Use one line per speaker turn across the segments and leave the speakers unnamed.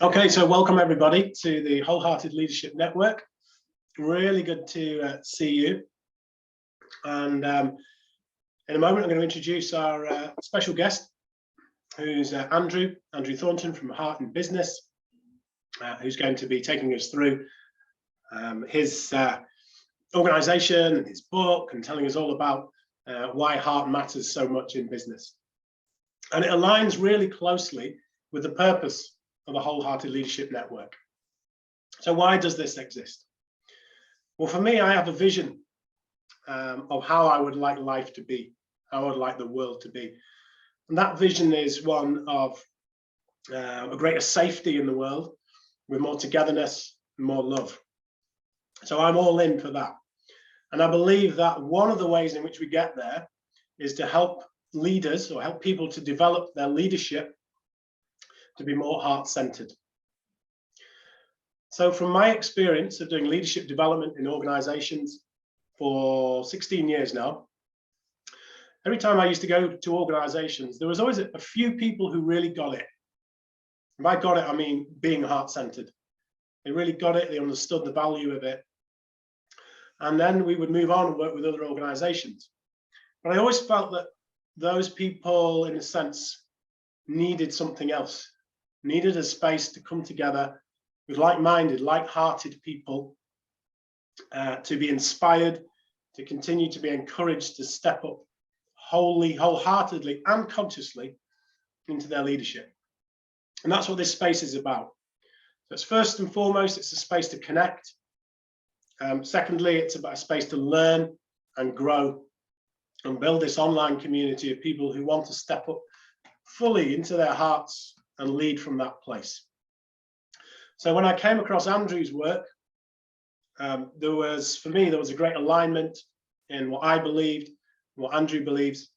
Okay, so welcome everybody to the Wholehearted Leadership Network. Really good to see you. And in a moment, I'm going to introduce our special guest, who's Andrew Thornton from Heart in Business, who's going to be taking us through his organization and his book and telling us all about why heart matters so much in business. And it aligns really closely with the purpose of the Wholehearted Leadership Network. So why does this exist? Well, for me, I have a vision of how I would like life to be, how I would like the world to be. And that vision is one of a greater safety in the world, with more togetherness and more love. So I'm all in for that. And I believe that one of the ways in which we get there is to help leaders or help people to develop their leadership to be more heart-centered. So from my experience of doing leadership development in organizations for 16 years now, every time I used to go to organizations, there was always a few people who really got it. And by got it, I mean being heart-centered. They really got it, they understood the value of it. And then we would move on and work with other organizations. But I always felt that those people, in a sense, needed something else, needed a space to come together with like-minded, like-hearted people to be inspired, to continue to be encouraged to step up wholeheartedly and consciously into their leadership. And that's what this space is about. So it's first and foremost, it's a space to connect. Secondly, it's about a space to learn and grow and build this online community of people who want to step up fully into their hearts and lead from that place. So when I came across Andrew's work, for me, there was a great alignment in what I believed, what Andrew believes.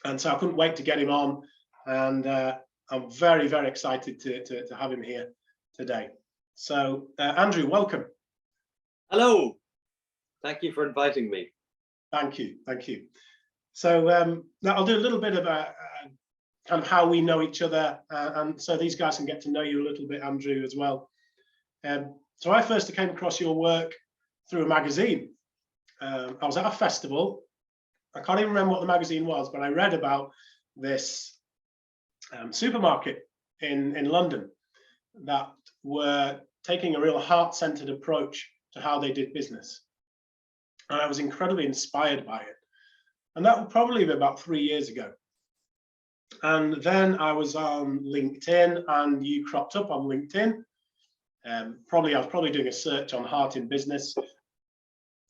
And so I couldn't wait to get him on. And I'm very, very excited to have him here today. So Andrew, welcome.
Hello. Thank you for inviting me.
Thank you. Thank you. So now I'll do a little bit of kind of how we know each other, and so these guys can get to know you a little bit, Andrew, as well. So I first came across your work through a magazine. I was at a festival. I can't even remember what the magazine was, but I read about this supermarket in London that were taking a real heart-centered approach to how they did business. And I was incredibly inspired by it. And that would probably be about 3 years ago. And then I was on LinkedIn, and you cropped up on LinkedIn. I was probably doing a search on Heart in Business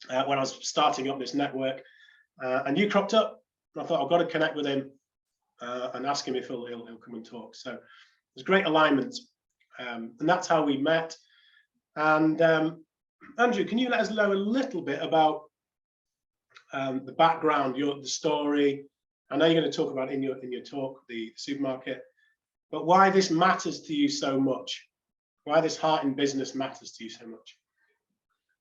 when I was starting up this network, and you cropped up. And I thought, I've got to connect with him and ask him if he'll come and talk. So there's great alignment, and that's how we met. And Andrew, can you let us know a little bit about the background, the story? I know you're going to talk about in your talk the supermarket, but why this matters to you so much, why this Heart in Business matters to you so much.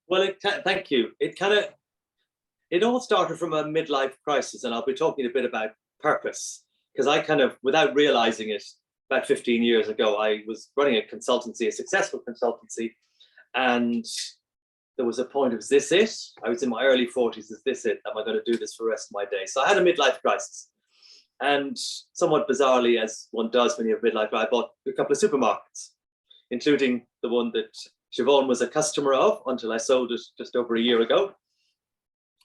Well, thank you. It all started from a midlife crisis, and I'll be talking a bit about purpose, because I kind of, without realizing it, about 15 years ago, I was running a consultancy, a successful consultancy, and there was a point of, is this it? I was in my early 40s, is this it? Am I going to do this for the rest of my days? So I had a midlife crisis. And somewhat bizarrely, as one does when you have midlife, I bought a couple of supermarkets, including the one that Siobhan was a customer of until I sold it just over a year ago.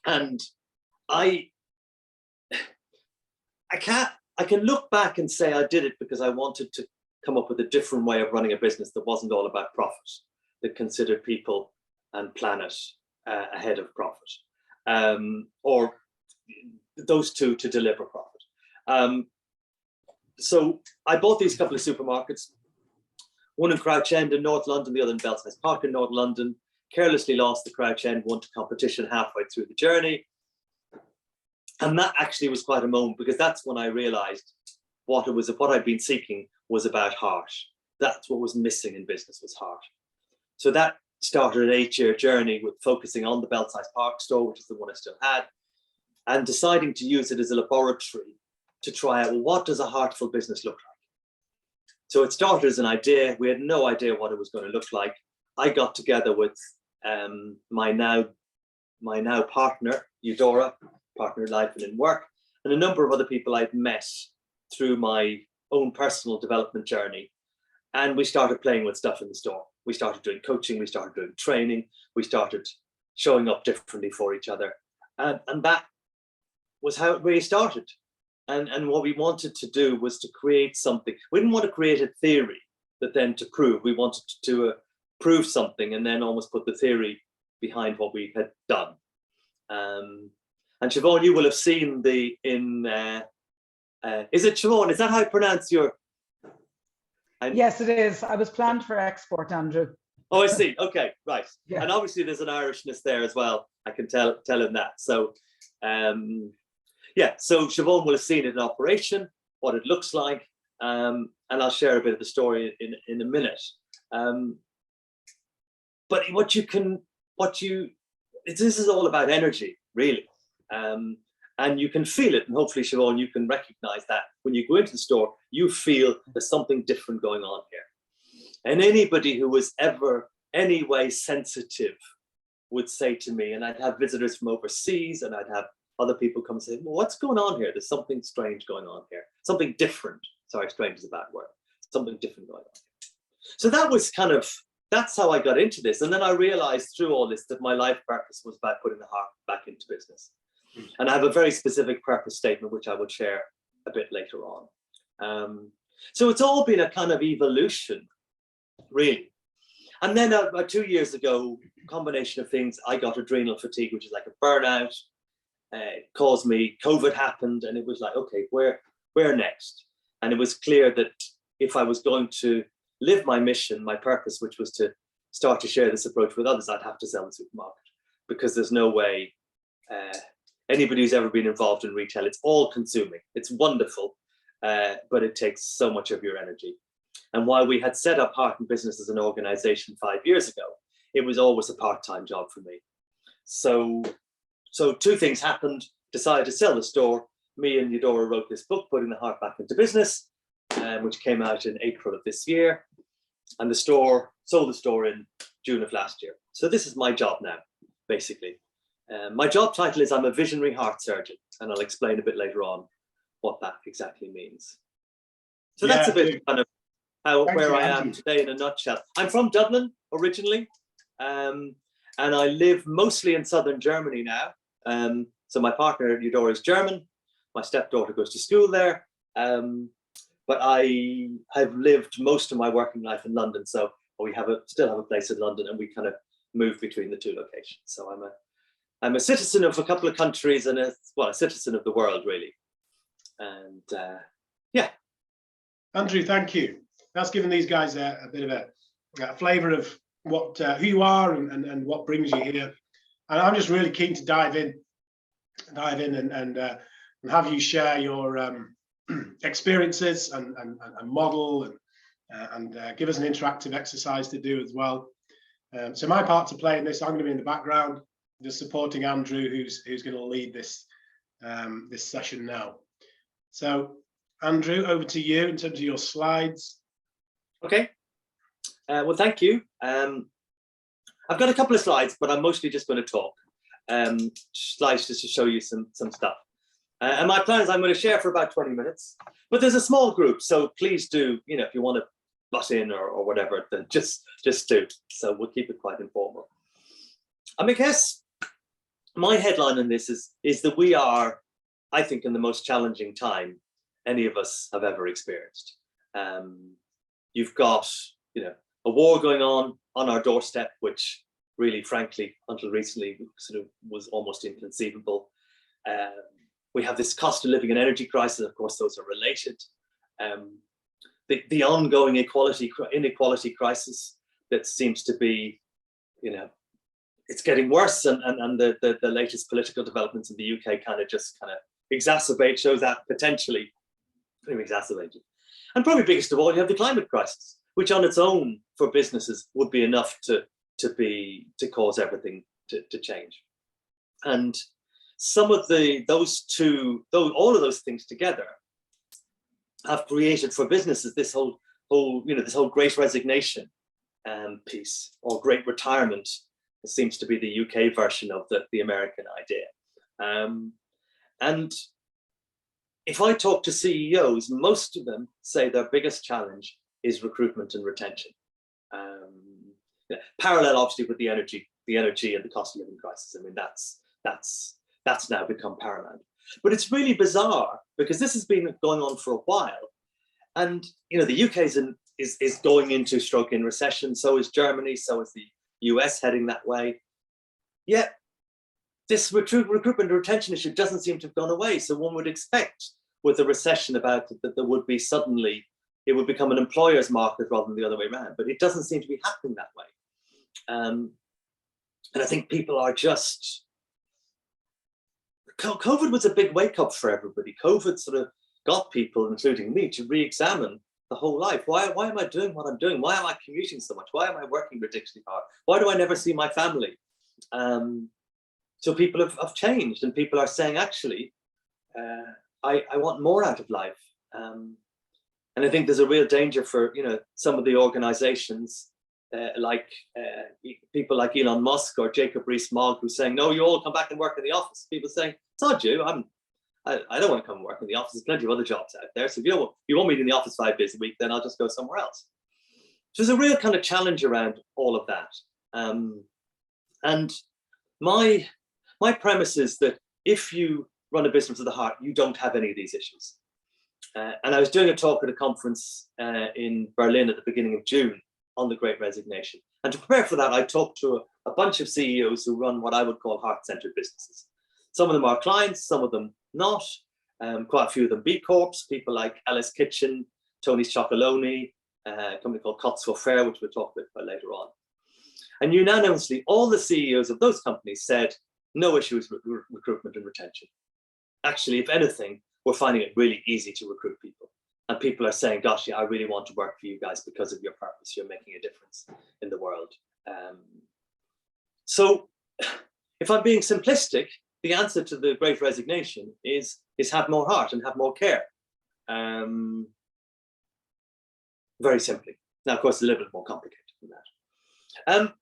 And I can look back and say I did it because I wanted to come up with a different way of running a business that wasn't all about profit, that considered people and planet ahead of profit, or those two to deliver profit. So I bought these couple of supermarkets, one in Crouch End in North London, the other in Belsize Park in North London. Carelessly lost the Crouch End one to competition halfway through the journey. And that actually was quite a moment, because that's when I realized what I'd been seeking was about heart. That's what was missing in business, was heart. So that started an 8-year journey with focusing on the Belsize Park store, which is the one I still had, and deciding to use it as a laboratory to try out, well, what does a heartful business look like? So it started as an idea. We had no idea what it was going to look like. I got together with my now partner, Eudora, partner in life and in work, and a number of other people I'd met through my own personal development journey. And we started playing with stuff in the store. We started doing coaching, we started doing training, we started showing up differently for each other. And that was how it really started. And what we wanted to do was to create something. We didn't want to create a theory that then to prove. We wanted to prove something and then almost put the theory behind what we had done. And Siobhan, you will have seen is it Siobhan? Is that how I pronounce your?
Yes, it is. I was planned for export, Andrew.
Oh, I see. Okay, right.
Yeah.
And obviously there's an Irishness there as well. I can tell him that. So, yeah, so Siobhan will have seen it in operation, what it looks like, and I'll share a bit of the story in a minute. But this is all about energy, really. And you can feel it, and hopefully, Siobhan, you can recognize that when you go into the store, you feel there's something different going on here. And anybody who was ever any way sensitive would say to me, and I'd have visitors from overseas, and I'd have other people come and say, well, what's going on here? There's something strange going on here. Something different. Sorry, strange is a bad word. Something different going on. So that's how I got into this. And then I realized through all this that my life purpose was about putting the heart back into business. And I have a very specific purpose statement, which I will share a bit later on. So it's all been a kind of evolution, really. And then about 2 years ago, combination of things, I got adrenal fatigue, which is like a burnout. It caused me, COVID happened, and it was like, okay, where next? And it was clear that if I was going to live my mission, my purpose, which was to start to share this approach with others, I'd have to sell the supermarket, because there's no way anybody who's ever been involved in retail, it's all consuming. It's wonderful, but it takes so much of your energy. And while we had set up Heart and Business as an organization 5 years ago, it was always a part-time job for me. So two things happened. Decided to sell the store. Me and Eudora wrote this book, Putting the Heart Back into Business, which came out in April of this year. And sold the store in June of last year. So this is my job now, basically. My job title is I'm a visionary heart surgeon, and I'll explain a bit later on what that exactly means. So that's a bit kind of where I am today in a nutshell. I'm from Dublin originally, and I live mostly in southern Germany now. So my partner Eudora is German. My stepdaughter goes to school there. But I have lived most of my working life in London, so we still have a place in London, and we kind of move between the two locations. So I'm a citizen of a couple of countries and a citizen of the world, really. And yeah.
Andrew, thank you. That's given these guys a bit of a flavour of who you are and what brings you here. And I'm just really keen to dive in and have you share your experiences and model and give us an interactive exercise to do as well. So my part to play in this, I'm going to be in the background, just supporting Andrew, who's going to lead this this session now. So Andrew, over to you in terms of your slides.
Okay. Well, thank you. I've got a couple of slides, but I'm mostly just going to talk. Slides just to show you some stuff. And my plan is I'm going to share for about 20 minutes, but there's a small group, so please do, if you want to butt in or whatever, then just do. So we'll keep it quite informal. I guess my headline on this is that we are, I think, in the most challenging time any of us have ever experienced. You've got, a war going on our doorstep, which really, frankly, until recently, sort of was almost inconceivable. We have this cost of living and energy crisis. Of course, those are related. The ongoing inequality crisis that seems to be, it's getting worse, and the latest political developments in the UK kind of shows that potentially exacerbated. And probably biggest of all, you have the climate crisis, which on its own for businesses would be enough to cause everything to change. And some of all of those things together have created for businesses this whole whole, this whole great resignation piece, or great retirement, seems to be the UK version of the American idea. And if I talk to CEOs, most of them say their biggest challenge is recruitment and retention. Parallel, obviously, with the energy and the cost of living crisis. I mean, that's now become paramount. But it's really bizarre, because this has been going on for a while, and the UK is going into stroke in recession. So is Germany. So is the US heading that way. Yet this recruitment and retention issue doesn't seem to have gone away. So one would expect, with a recession about it, that there would be suddenly, it would become an employer's market rather than the other way around. But it doesn't seem to be happening that way. And I think people are just, COVID was a big wake up for everybody. COVID sort of got people, including me, to re-examine the whole life. Why am I doing what I'm doing? Why am I commuting so much? Why am I working ridiculously hard? Why do I never see my family? So people have changed, and people are saying, actually, I want more out of life. And I think there's a real danger for some of the organizations, like people like Elon Musk or Jacob Rees-Mogg, who's saying, no, you all come back and work in the office. People saying, it's not you. I don't want to come and work in the office. There's plenty of other jobs out there. So if you want me in the office 5 days a week, then I'll just go somewhere else. So there's a real kind of challenge around all of that. And my premise is that if you run a business with the heart, you don't have any of these issues. And I was doing a talk at a conference in Berlin at the beginning of June on the Great Resignation. And to prepare for that, I talked to a bunch of CEOs who run what I would call heart-centered businesses. Some of them are clients, some of them not. Quite a few of them B Corps, people like Alice Kitchen, Tony's Chocolonely, a company called Cotswold Fair, which we'll talk about later on. And unanimously, all the CEOs of those companies said, no issues with recruitment and retention. Actually, if anything, we're finding it really easy to recruit people. And people are saying, gosh, yeah, I really want to work for you guys because of your purpose. You're making a difference in the world. So if I'm being simplistic, the answer to the Great Resignation is have more heart and have more care. Very simply. Now, of course, it's a little bit more complicated than that.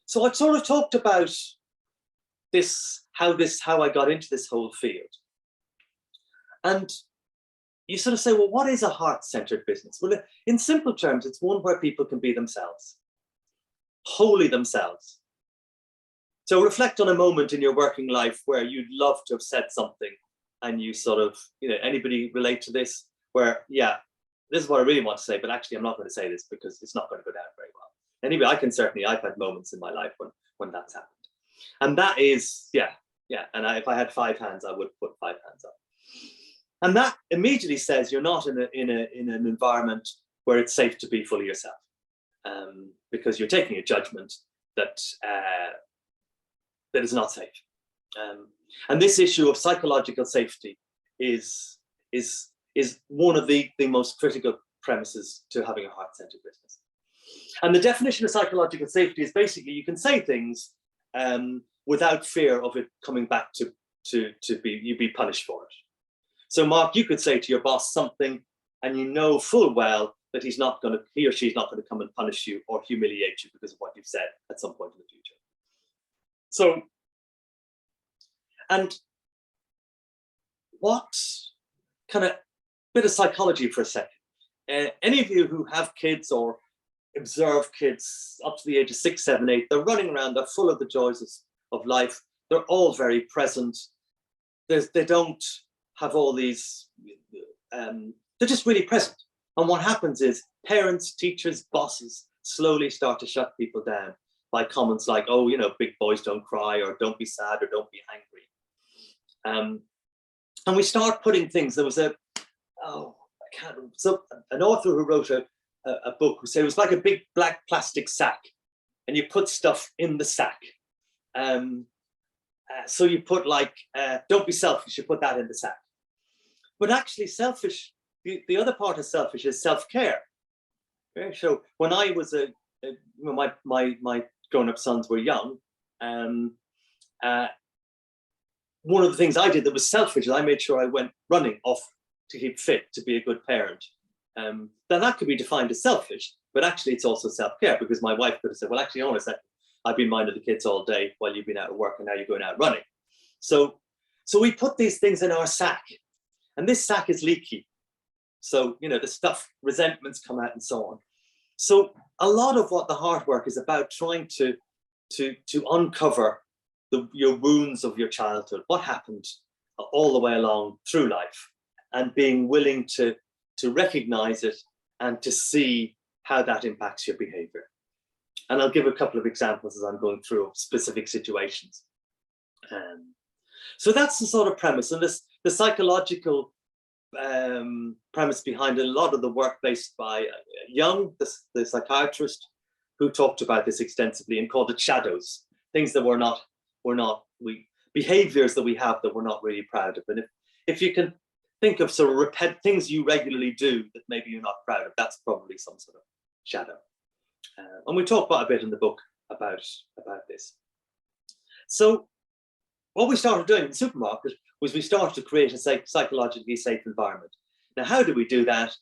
So I've sort of talked about how I got into this whole field. And you sort of say, well, what is a heart-centered business? Well, in simple terms, it's one where people can be themselves, wholly themselves. So reflect on a moment in your working life where you'd love to have said something and you sort of, anybody relate to this? Where, yeah, this is what I really want to say, but actually I'm not going to say this because it's not going to go down very well. Anyway, I've had moments in my life when that's happened. And that is, yeah. And if I had 5 hands, I would put 5 hands up. And that immediately says you're not in an environment where it's safe to be fully yourself, because you're taking a judgment that is not safe. And this issue of psychological safety is one of the most critical premises to having a heart-centered business. And the definition of psychological safety is basically you can say things without fear of it coming back to you be punished for it. So Mark, you could say to your boss something and you know full well that he or she's not going to come and punish you or humiliate you because of what you've said at some point in the future. So, and what kind of bit of psychology for a second. Any of you who have kids or observe kids up to the age of 6, 7, 8, they're running around, they're full of the joys of life. They're all very present. They don't have all these, they're just really present. And what happens is parents, teachers, bosses slowly start to shut people down by comments like, oh, big boys don't cry, or don't be sad, or don't be angry. And we start putting things, there was an author who wrote a book who said it was like a big black plastic sack and you put stuff in the sack. So you put don't be selfish, you put that in the sack. But actually selfish, the other part of selfish is self-care. Okay? So when I was my grown-up sons were young, one of the things I did that was selfish is I made sure I went running off to keep fit, to be a good parent. then that could be defined as selfish, but actually it's also self-care, because my wife could have said, well, actually, hold on a second, I've been minding the kids all day while you've been out of work, and now you're going out running. So we put these things in our sack, and this sack is leaky. So, the stuff, resentments come out and so on. So a lot of what the heart work is about, trying to uncover your wounds of your childhood, what happened all the way along through life, and being willing to recognize it and to see how that impacts your behavior. And I'll give a couple of examples as I'm going through specific situations. So that's the sort of premise, and the psychological premise behind a lot of the work based by Jung, the psychiatrist, who talked about this extensively and called it shadows, things that behaviors that we have that we're not really proud of. And if you can think of sort of things you regularly do that maybe you're not proud of, that's probably some sort of shadow. And we talk quite a bit in the book about this. So what we started doing in the supermarket was we started to create a psychologically safe environment. Now, how did we do that?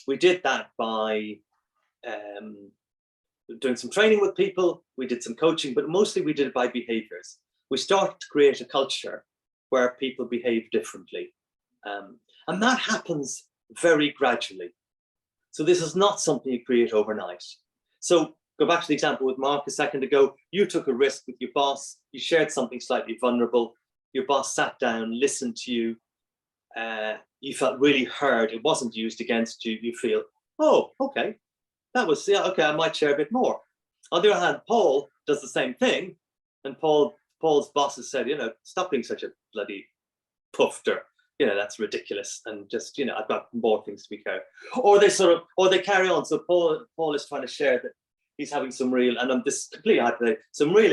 We did that by doing some training with people. We did some coaching, but mostly we did it by behaviors. We started to create a culture where people behave differently. And that happens very gradually. So this is not something you create overnight. So go back to the example with Mark a second ago. You took a risk with your boss. You shared something slightly vulnerable. Your boss sat down, listened to you. You felt really heard. It wasn't used against you. You feel, oh, okay, that was, yeah, okay, I might share a bit more. On the other hand, Paul does the same thing. And Paul's boss has said, stop being such a bloody puffer. That's ridiculous. And just, I've got more things to be carried. Or they carry on. So Paul is trying to share that he's having some real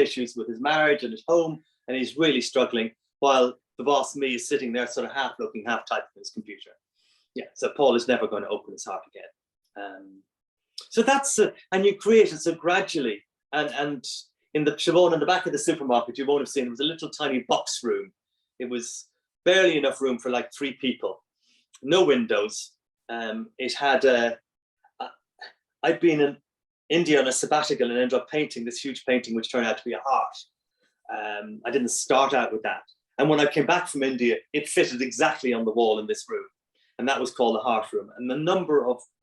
issues with his marriage and his home, and he's really struggling, while the boss, me, is sitting there sort of half looking, half typing on his computer. Yeah, so Paul is never going to open his heart again. So that's, and you create it so gradually. And in Siobhan, in the back of the supermarket, you won't have seen, there was a little tiny box room. It was barely enough room for like 3 people, no windows. It had, I'd been in India on a sabbatical and ended up painting this huge painting, which turned out to be a heart. I didn't start out with that. And when I came back from India, it fitted exactly on the wall in this room. And that was called the heart room. And the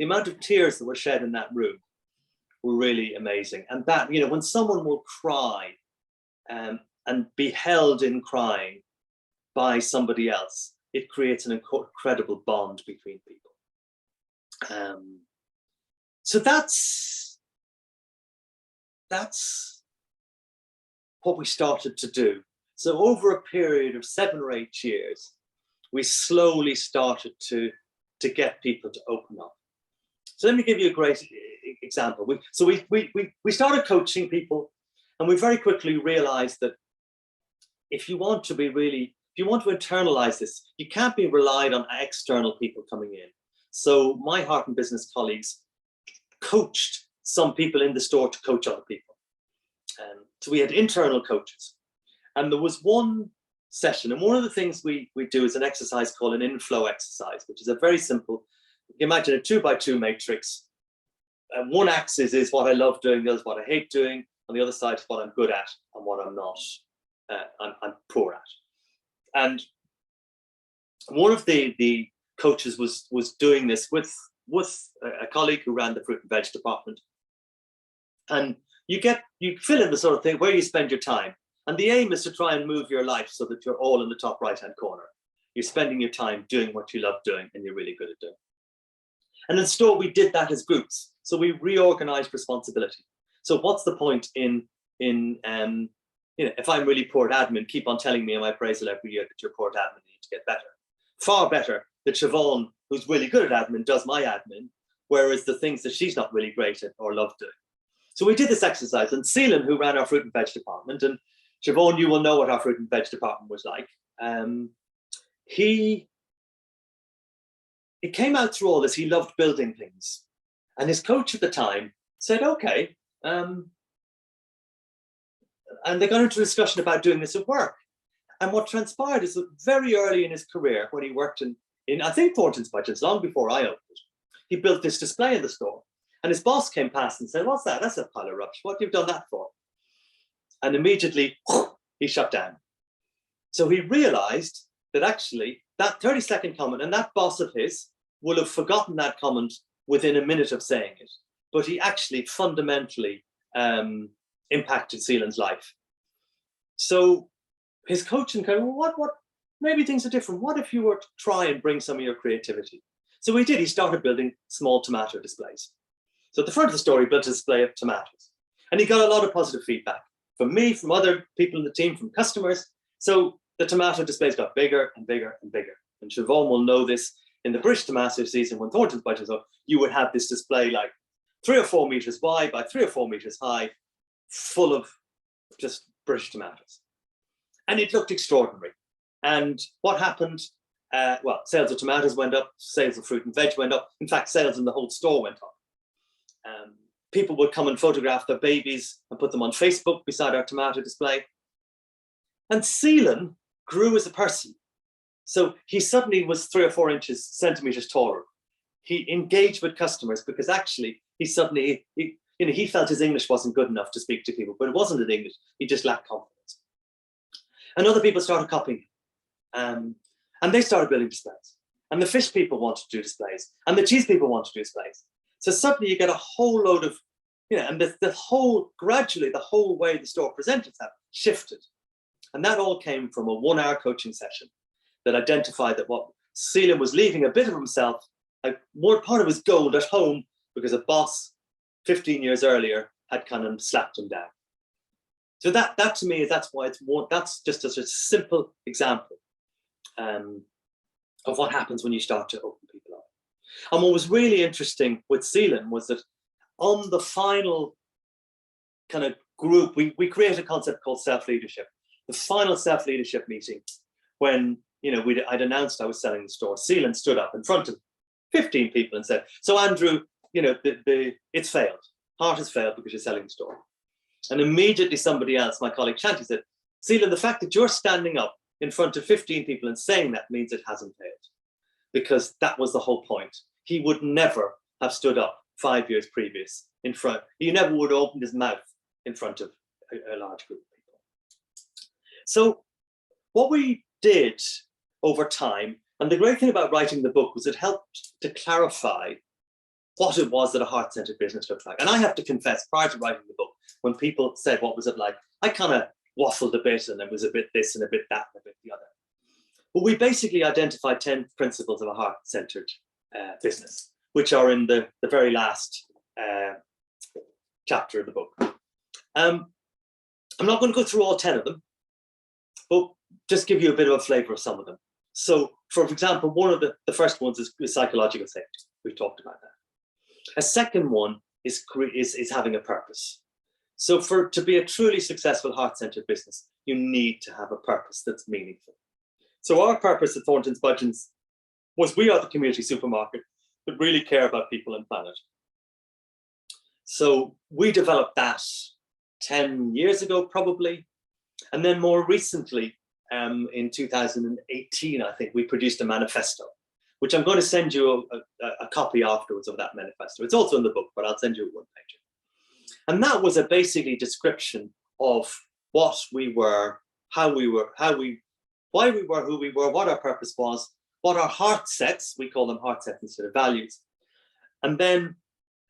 amount of tears that were shed in that room were really amazing. And that, when someone will cry and be held in crying by somebody else, it creates an incredible bond between people. So that's what we started to do. So over a period of 7 or 8 years, we slowly started to get people to open up. So let me give you a great example. We started coaching people, and we very quickly realized that if you want to internalize this, you can't be relied on external people coming in. So my Heart and Business colleagues coached some people in the store to coach other people. So we had internal coaches. And there was one session, and one of the things we do is an exercise called an inflow exercise, which is a very simple, imagine a 2x2 matrix. And one axis is what I love doing, the other is what I hate doing, on the other side is what I'm good at and what I'm not, I'm poor at. And one of the coaches was doing this with a colleague who ran the fruit and veg department. And you fill in the sort of thing where you spend your time. And the aim is to try and move your life so that you're all in the top right-hand corner. You're spending your time doing what you love doing and you're really good at doing. And in store, we did that as groups. So we reorganized responsibility. So what's the point in if I'm really poor at admin, keep on telling me in my appraisal every year that you're poor at admin, you need to get better. Far better that Siobhan, who's really good at admin, does my admin, whereas the things that she's not really great at or love doing. So we did this exercise, and Seelan, who ran our fruit and veg department, and Siobhan, you will know what our fruit and veg department was like. It came out through all this, he loved building things. And his coach at the time said, okay, and they got into a discussion about doing this at work. And what transpired is that very early in his career, when he worked in I think Thornton's Budgets, long before I opened it, he built this display in the store. And his boss came past and said, "What's that? That's a pile of rubbish. What have you done that for?" And immediately he shut down. So he realized that actually that 30-second comment, and that boss of his will have forgotten that comment within a minute of saying it, but he actually fundamentally impacted Seelan's life. So his coaching kind of, well, what, maybe things are different. What if you were to try and bring some of your creativity? So he did. He started building small tomato displays. So at the front of the store, he built a display of tomatoes. And he got a lot of positive feedback from me, from other people in the team, from customers. So the tomato displays got bigger and bigger and bigger. And Siobhan will know this, in the British tomato season, when Thornton's budget was up, you would have this display like 3 or 4 meters wide by 3 or 4 meters high, full of just British tomatoes. And it looked extraordinary. And what happened? Well, sales of tomatoes went up, sales of fruit and veg went up. In fact, sales in the whole store went up. People would come and photograph their babies and put them on Facebook beside our tomato display. And Seelan grew as a person. So he suddenly was 3 or 4 centimeters taller. He engaged with customers because actually he suddenly, he felt his English wasn't good enough to speak to people, but it wasn't in English. He just lacked confidence. And other people started copying him. And they started building displays. And the fish people wanted to do displays. And the cheese people wanted to do displays. So suddenly you get a whole load of, and gradually the whole way the store presented itself shifted. And that all came from a 1-hour coaching session that identified that what Seelan was leaving a bit of himself, like more part of his gold at home, because a boss 15 years earlier had kind of slapped him down. So that to me, that's just a simple example of what happens when you start to open people up. And what was really interesting with Seelan was that on the final kind of group, we created a concept called self-leadership. The final self-leadership meeting, when I'd announced I was selling the store, Seelan stood up in front of 15 people and said, "So Andrew, it's failed. Heart has failed because you're selling the store." And immediately somebody else, my colleague Shanti, said, "Seelan, the fact that you're standing up in front of 15 people and saying that means it hasn't failed." Because that was the whole point. He would never have stood up 5 years previous in front. He never would have opened his mouth in front of a large group of people. So what we did over time, and the great thing about writing the book was it helped to clarify what it was that a heart-centered business looked like. And I have to confess, prior to writing the book, when people said, "What was it like?" I kind of waffled a bit, and it was a bit this and a bit that and a bit the other. But we basically identified 10 principles of a heart-centered business, which are in the very last chapter of the book. I'm not going to go through all 10 of them, but just give you a bit of a flavor of some of them. So, for example, one of the first ones is psychological safety. We've talked about that. A second one is having a purpose. So to be a truly successful heart-centered business, you need to have a purpose that's meaningful. So our purpose at Thornton's Budgeons was, we are the community supermarket that really care about people and planet. So we developed that 10 years ago, probably. And then more recently, in 2018, I think, we produced a manifesto, which I'm going to send you a copy afterwards of that manifesto. It's also in the book, but I'll send you a one-pager. And that was a basically description of what we were, why we were, who we were, what our purpose was, what our heart sets, we call them heart sets instead of values, and then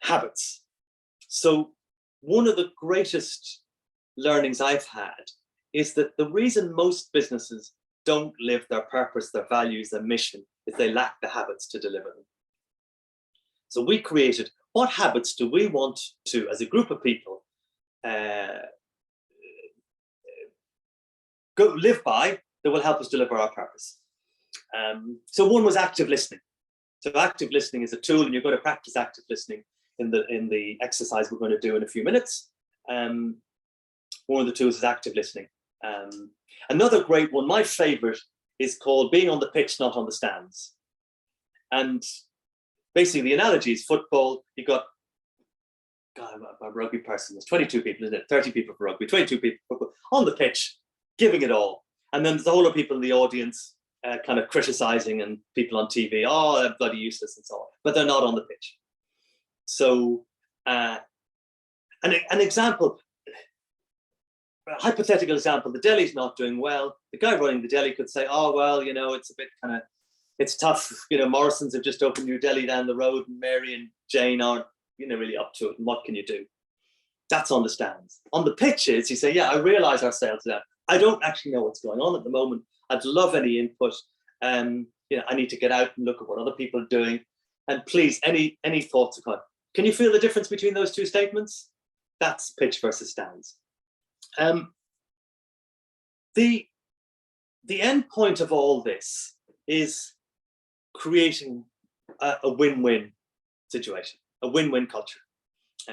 habits. So one of the greatest learnings I've had is that the reason most businesses don't live their purpose, their values, their mission, is they lack the habits to deliver them. So we created, what habits do we want to, as a group of people, go live by that will help us deliver our purpose? So one was active listening. So active listening is a tool, and you're going to practice active listening in the exercise we're going to do in a few minutes. One of the tools is active listening. Another great one, my favorite, is called being on the pitch, not on the stands. And basically the analogy is football. You've got, God, I'm a rugby person, there's 22 people, isn't it? 30 people for rugby, 22 people for football, on the pitch, giving it all. And then there's a whole lot of people in the audience kind of criticizing and people on TV, oh, they're bloody useless and so on, but they're not on the pitch. So an example, a hypothetical example, the deli's not doing well. The guy running the deli could say, oh, well, you know, it's a bit kind of, it's tough. You know, Morrison's have just opened new deli down the road and Mary and Jane aren't, you know, really up to it. And what can you do? That's on the stands. On the pitches, you say, yeah, I realize our sales are down. I don't actually know what's going on at the moment. I'd love any input. You know, I need to get out and look at what other people are doing. And please, any thoughts? Can you feel the difference between those two statements? That's pitch versus stands. The end point of all this is creating a win-win situation, a win-win culture.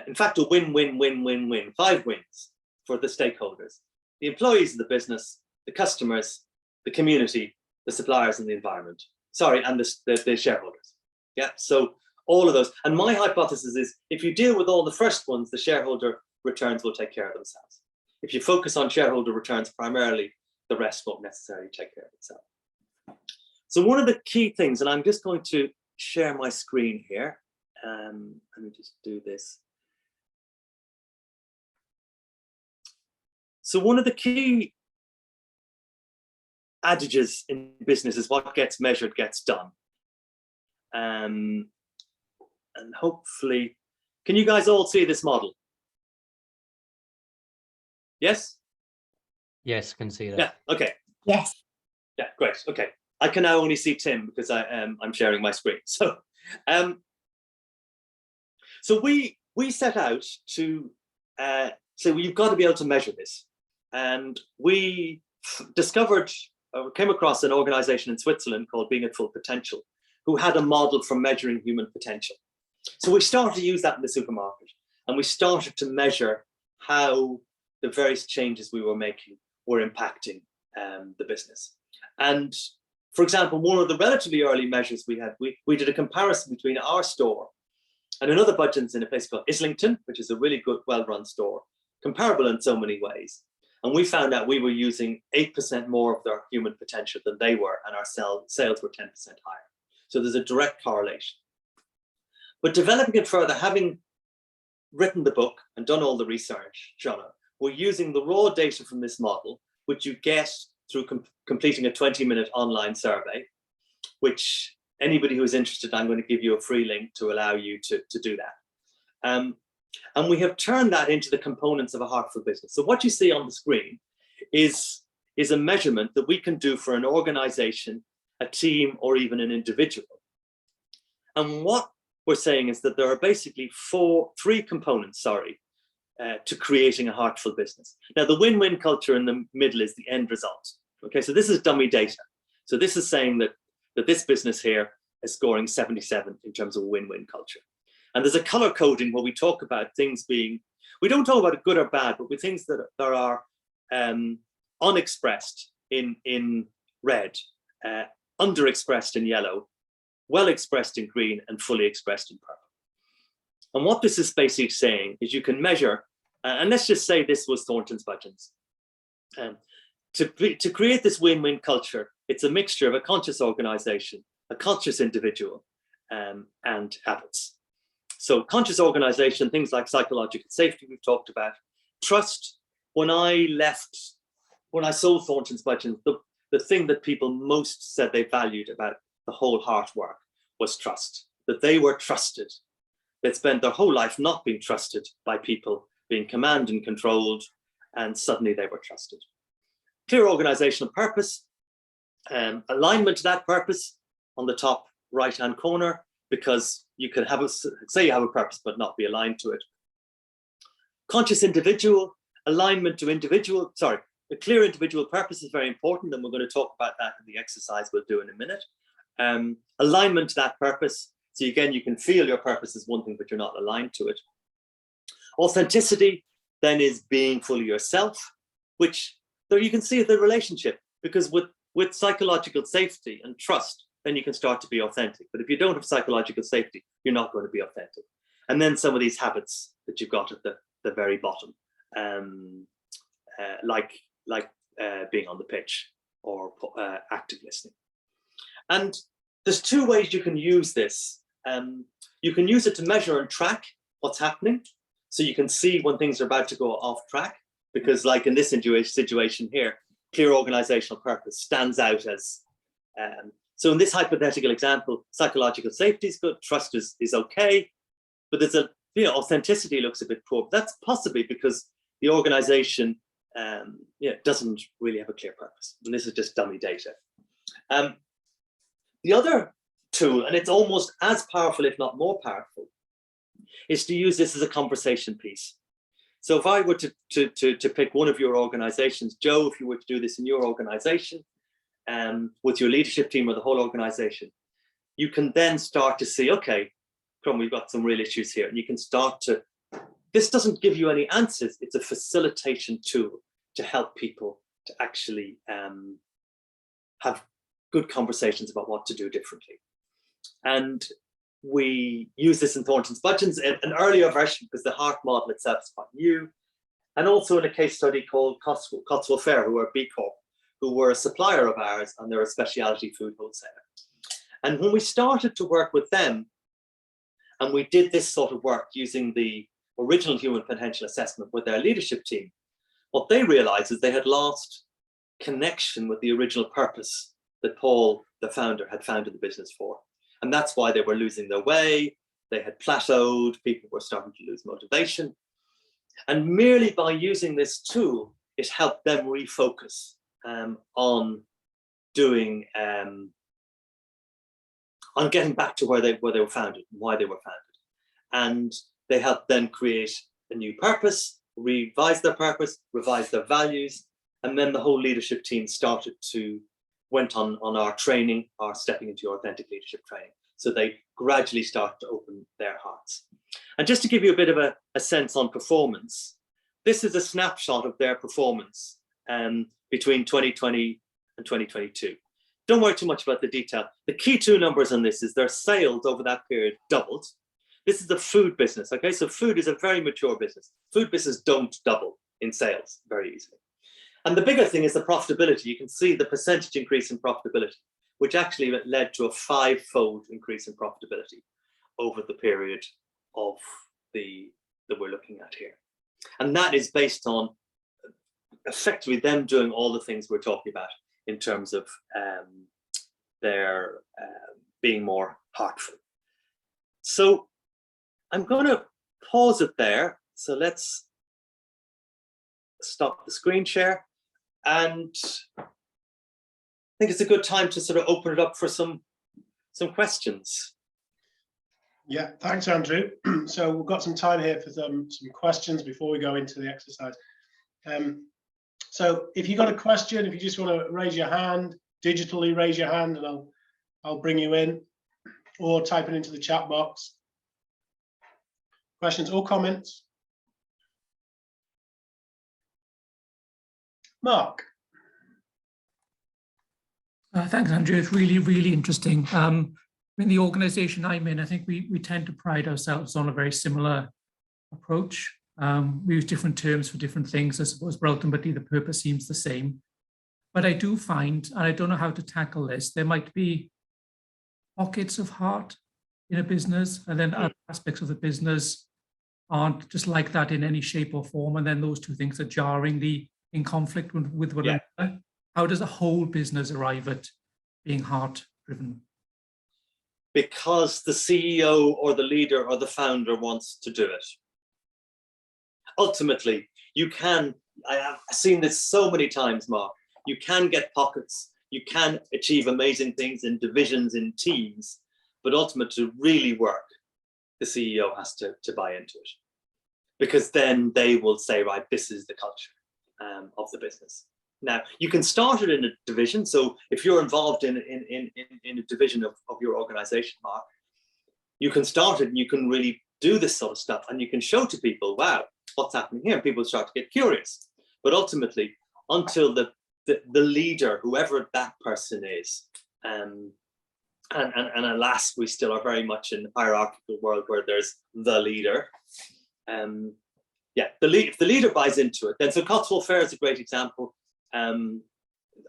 In fact, a win-win-win-win-win, 5 wins for the stakeholders, the employees of the business, the customers, the community, the suppliers, and the environment. Sorry, and the shareholders. Yeah, so all of those. And my hypothesis is if you deal with all the first ones, the shareholder returns will take care of themselves. If you focus on shareholder returns primarily, the rest won't necessarily take care of itself. So one of the key things, and I'm just going to share my screen here. Let me just do this. So one of the key adages in business is what gets measured gets done. And hopefully, can you guys all see this model? Yes?
Yes, can see that.
Yeah, okay.
Yes.
Yeah, great, okay. I can now only see Tim because I'm sharing my screen. So, so we set out to say, well, you've got to be able to measure this. And we discovered, came across an organization in Switzerland called Being at Full Potential, who had a model for measuring human potential. So we started to use that in the supermarket, and we started to measure how the various changes we were making were impacting the business. And for example, one of the relatively early measures we had, we did a comparison between our store and another budget in a place called Islington, which is a really good, well-run store, comparable in so many ways. And we found out we were using 8% more of their human potential than they were, and our sales were 10% higher. So there's a direct correlation. But developing it further, having written the book and done all the research, Shona, we're using the raw data from this model, which you get through completing a 20-minute online survey, which anybody who is interested, I'm going to give you a free link to allow you to do that. And we have turned that into the components of a heartful business. So what you see on the screen is a measurement that we can do for an organization, a team, or even an individual. And what we're saying is that there are basically three components, to creating a heartful business. Now, the win-win culture in the middle is the end result. Okay, so this is dummy data. So this is saying that this business here is scoring 77 in terms of win-win culture. And there's a color coding where we talk about things being, we don't talk about it good or bad, but with things that are unexpressed in red, underexpressed in yellow, well expressed in green, and fully expressed in purple. And what this is basically saying is you can measure, and let's just say this was Thornton's budgets. To create this win-win culture, it's a mixture of a conscious organization, a conscious individual, and habits. So conscious organization, things like psychological safety we've talked about, trust. When I sold Thornton's budget, the thing that people most said they valued about the whole heart work was trust, that they were trusted. They'd spent their whole life not being trusted by people, being commanded and controlled, and suddenly they were trusted. Clear organizational purpose, alignment to that purpose on the top right-hand corner, because you can say you have a purpose but not be aligned to it. Conscious individual, alignment to individual, the clear individual purpose is very important, and we're going to talk about that in the exercise we'll do in a minute. Alignment to that purpose, so again, you can feel your purpose is one thing, but you're not aligned to it. Authenticity then is being fully yourself, which there you can see the relationship, because with psychological safety and trust, then you can start to be authentic. But if you don't have psychological safety, you're not going to be authentic. And then some of these habits that you've got at the very bottom, like being on the pitch or active listening. And there's two ways you can use this. You can use it to measure and track what's happening. So you can see when things are about to go off track, because like in this situation here, clear organizational purpose stands out as, so in this hypothetical example, psychological safety is good, trust is okay, but there's a, authenticity looks a bit poor. But that's possibly because the organization doesn't really have a clear purpose. And this is just dummy data. The other tool, and it's almost as powerful, if not more powerful, is to use this as a conversation piece. So if I were to pick one of your organizations, Joe, if you were to do this in your organization, with your leadership team or the whole organization, you can then start to see, okay, come, we've got some real issues here. And you can start to, this doesn't give you any answers. It's a facilitation tool to help people to actually have good conversations about what to do differently. And we use this in Thornton's Budgeons, an earlier version, because the Heart model itself is quite new. And also in a case study called Cotswold Fair, who are B Corp, who were a supplier of ours, and they're a specialty food wholesaler. And when we started to work with them, and we did this sort of work using the original human potential assessment with their leadership team, what they realized is they had lost connection with the original purpose that Paul, the founder, had founded the business for. And that's why they were losing their way. They had plateaued. People were starting to lose motivation. And merely by using this tool, it helped them refocus on doing, on getting back to where they were founded and why they were founded. And they helped them create a new purpose, revise their purpose, revise their values. And then the whole leadership team went on our training, our stepping into your authentic leadership training. So they gradually start to open their hearts. And just to give you a bit of a sense on performance, this is a snapshot of their performance between 2020 and 2022. Don't worry too much about the detail. The key two numbers on this is their sales over that period doubled. This is the food business, okay? So food is a very mature business. Food business don't double in sales very easily. And the bigger thing is the profitability. You can see the percentage increase in profitability, which actually led to a 5-fold increase in profitability over the period of that we're looking at here. And that is based on effectively them doing all the things we're talking about in terms of their being more heartful. So I'm going to pause it there. So let's stop the screen share. And I think it's a good time to sort of open it up for some questions.
Yeah, thanks, Andrew. So we've got some time here for some questions before we go into the exercise. So if you've got a question, if you just want to raise your hand, digitally raise your hand, and I'll bring you in, or type it into the chat box. Questions or comments? Mark.
Thanks, Andrew. It's really, really interesting. In the organization I'm in, I think we tend to pride ourselves on a very similar approach. We use different terms for different things, I suppose, but ultimately the purpose seems the same. But I do find, and I don't know how to tackle this, there might be pockets of heart in a business, and then other aspects of the business aren't just like that in any shape or form. And then those two things are jarringly in conflict with one another. How does a whole business arrive at being heart-driven?
Because the CEO or the leader or the founder wants to do it. Ultimately, you can, I have seen this so many times, Mark, you can get pockets, you can achieve amazing things in divisions, in teams, but ultimately to really work, the CEO has to buy into it. Because then they will say, right, this is the culture of the business. Now, you can start it in a division. So if you're involved in a division of your organization, Mark, you can start it and you can really do this sort of stuff and you can show to people, wow, what's happening here? And people start to get curious. But ultimately, until the leader, whoever that person is, and alas, we still are very much in a hierarchical world where there's the leader. If the leader buys into it, then so Cotswold Fair is a great example.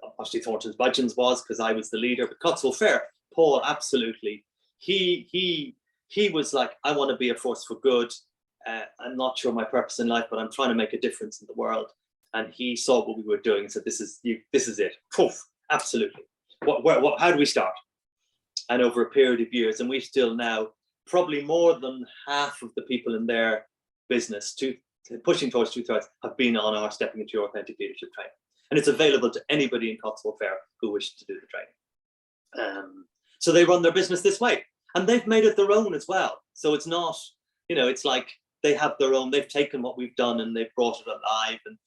obviously Thornton's Budgeons was because I was the leader, but Cotswold Fair, Paul, absolutely. He was like, I want to be a force for good. I'm not sure my purpose in life, but I'm trying to make a difference in the world. And he saw what we were doing and said, this is it. Poof, absolutely. How do we start? And over a period of years, and we still now, probably more than half of the people in their business, pushing towards 2/3, have been on our Stepping into Your Authentic Leadership training. And it's available to anybody in Cotswold Fair who wishes to do the training. So they run their business this way, and they've made it their own as well. So it's not, it's like they have their own, they've taken what we've done and they've brought it alive. And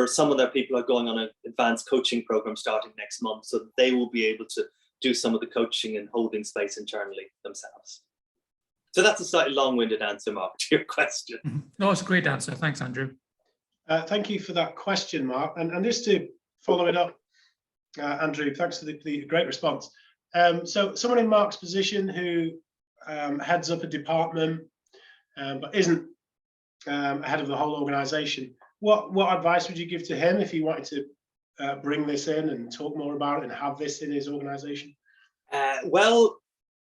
some of their people are going on an advanced coaching program starting next month, so that they will be able to do some of the coaching and holding space internally themselves. So that's a slightly long-winded answer, Mark, to your question.
No, it's a great answer. Thanks, Andrew.
Thank you for that question, Mark. And just to follow it up, Andrew, thanks for the great response. So someone in Mark's position who heads up a department but isn't head of the whole organisation, what advice would you give to him if he wanted to bring this in and talk more about it and have this in his organisation?
Well,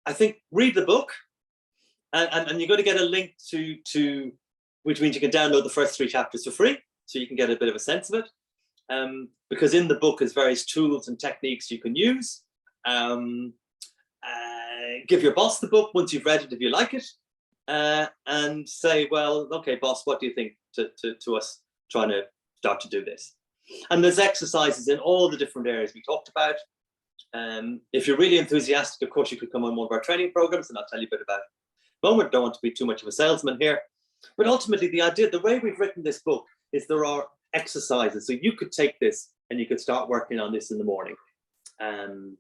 I think read the book, and you're going to get a link to which means you can download the first 3 chapters for free, so you can get a bit of a sense of it. Because in the book is various tools and techniques you can use. Give your boss the book once you've read it if you like it, and say, well, okay, boss, what do you think to us trying to start to do this? And there's exercises in all the different areas we talked about. If you're really enthusiastic, of course, you could come on one of our training programs, and I'll tell you a bit about it. At the moment, don't want to be too much of a salesman here, but ultimately the idea, the way we've written this book is there are exercises. So you could take this and you could start working on this in the morning. And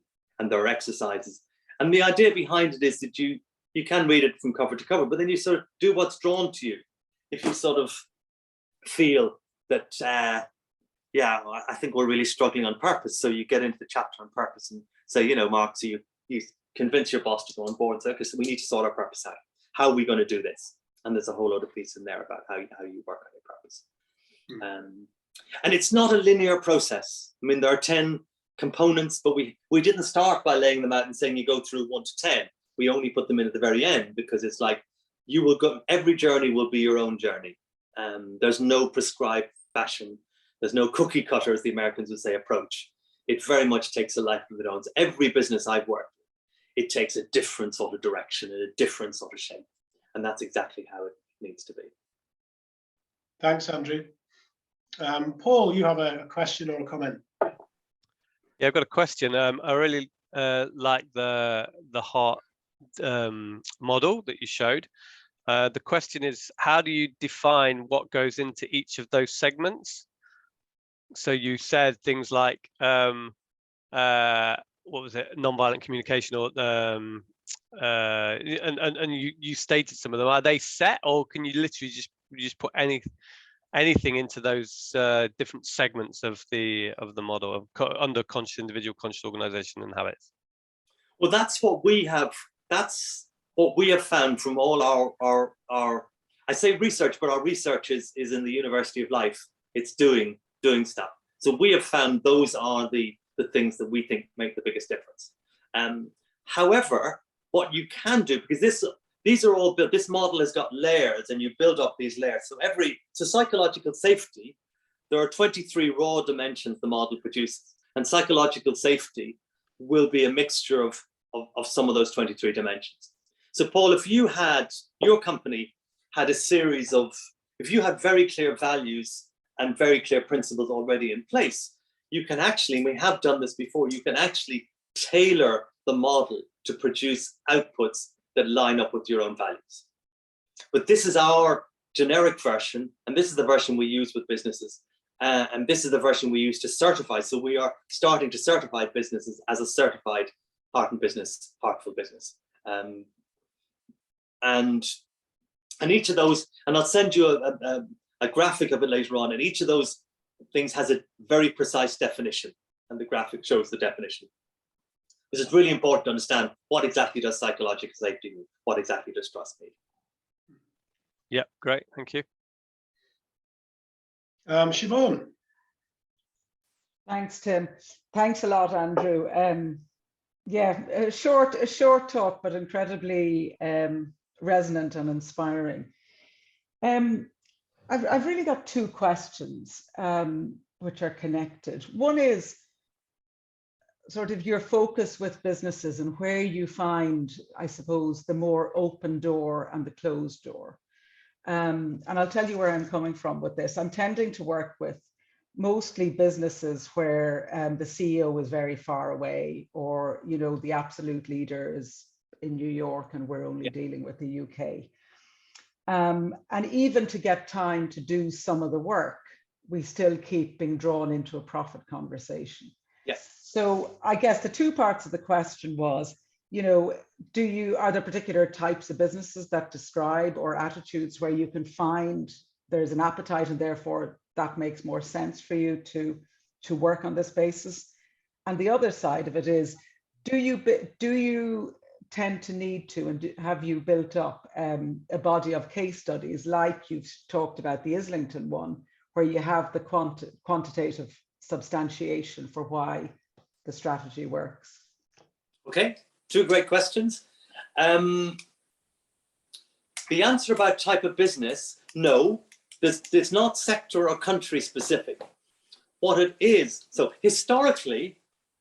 there are exercises. And the idea behind it is that you can read it from cover to cover, but then you sort of do what's drawn to you. If you sort of feel that, I think we're really struggling on purpose. So you get into the chapter on purpose and say, Mark, so you convince your boss to go on board. So because we need to sort our purpose out. How are we going to do this? And there's a whole other piece in there about how you work on your purpose. And it's not a linear process. I mean, there are 10 components, but we didn't start by laying them out and saying you go through 1 to 10. We only put them in at the very end, because it's like you will go, every journey will be your own journey. There's no prescribed fashion. There's no cookie cutter, as the Americans would say, approach. It very much takes a life of its own. Every business I've worked with, it takes a different sort of direction and a different sort of shape. And that's exactly how it needs to be.
Thanks, Andrew. Paul, you have a question or a comment?
Yeah, I've got a question. I really like the heart model that you showed. The question is, how do you define what goes into each of those segments? So you said things like, what was it, nonviolent communication, or and you stated some of them. Are they set, or can you literally just put anything into those different segments of the model under conscious individual, conscious organization, and habits?
Well, that's what we have. That's what we have found from all our I say research, but our research is in the University of Life. It's doing stuff. So we have found those are the things that we think make the biggest difference. However, what you can do, because these are all built, this model has got layers, and you build up these layers. So psychological safety, there are 23 raw dimensions the model produces, and psychological safety will be a mixture of some of those 23 dimensions. So Paul, if you had, your company had a series of, if you had very clear values and very clear principles already in place, you can actually, and we have done this before, you can actually tailor the model to produce outputs that line up with your own values. But this is our generic version, and this is the version we use with businesses. And this is the version we use to certify. So we are starting to certify businesses as a certified heart and business, heartful business. And each of those, and I'll send you a graphic of it later on, and each of those things has a very precise definition, and the graphic shows the definition. Because it's really important to understand what exactly does psychological safety mean, what exactly does trust mean.
Yeah, great, thank you.
Siobhan.
Thanks, Tim. Thanks a lot, Andrew. Yeah, a short talk, but incredibly resonant and inspiring. I've really got two questions which are connected. One is sort of your focus with businesses and where you find, I suppose, the more open door and the closed door. And I'll tell you where I'm coming from with this. I'm tending to work with mostly businesses where the CEO is very far away, or, you know, the absolute leader is in New York and we're only dealing with the UK. And even to get time to do some of the work, we still keep being drawn into a profit conversation.
Yes.
So I guess the two parts of the question was, you know, are there particular types of businesses that describe, or attitudes where you can find there's an appetite and therefore that makes more sense for you to work on this basis? And the other side of it is, do you tend to need to, and have you built up a body of case studies like you've talked about the Islington one, where you have the quantitative substantiation for why the strategy works?
Okay, two great questions. The answer about type of business, no, it's not sector or country specific. What it is, so historically,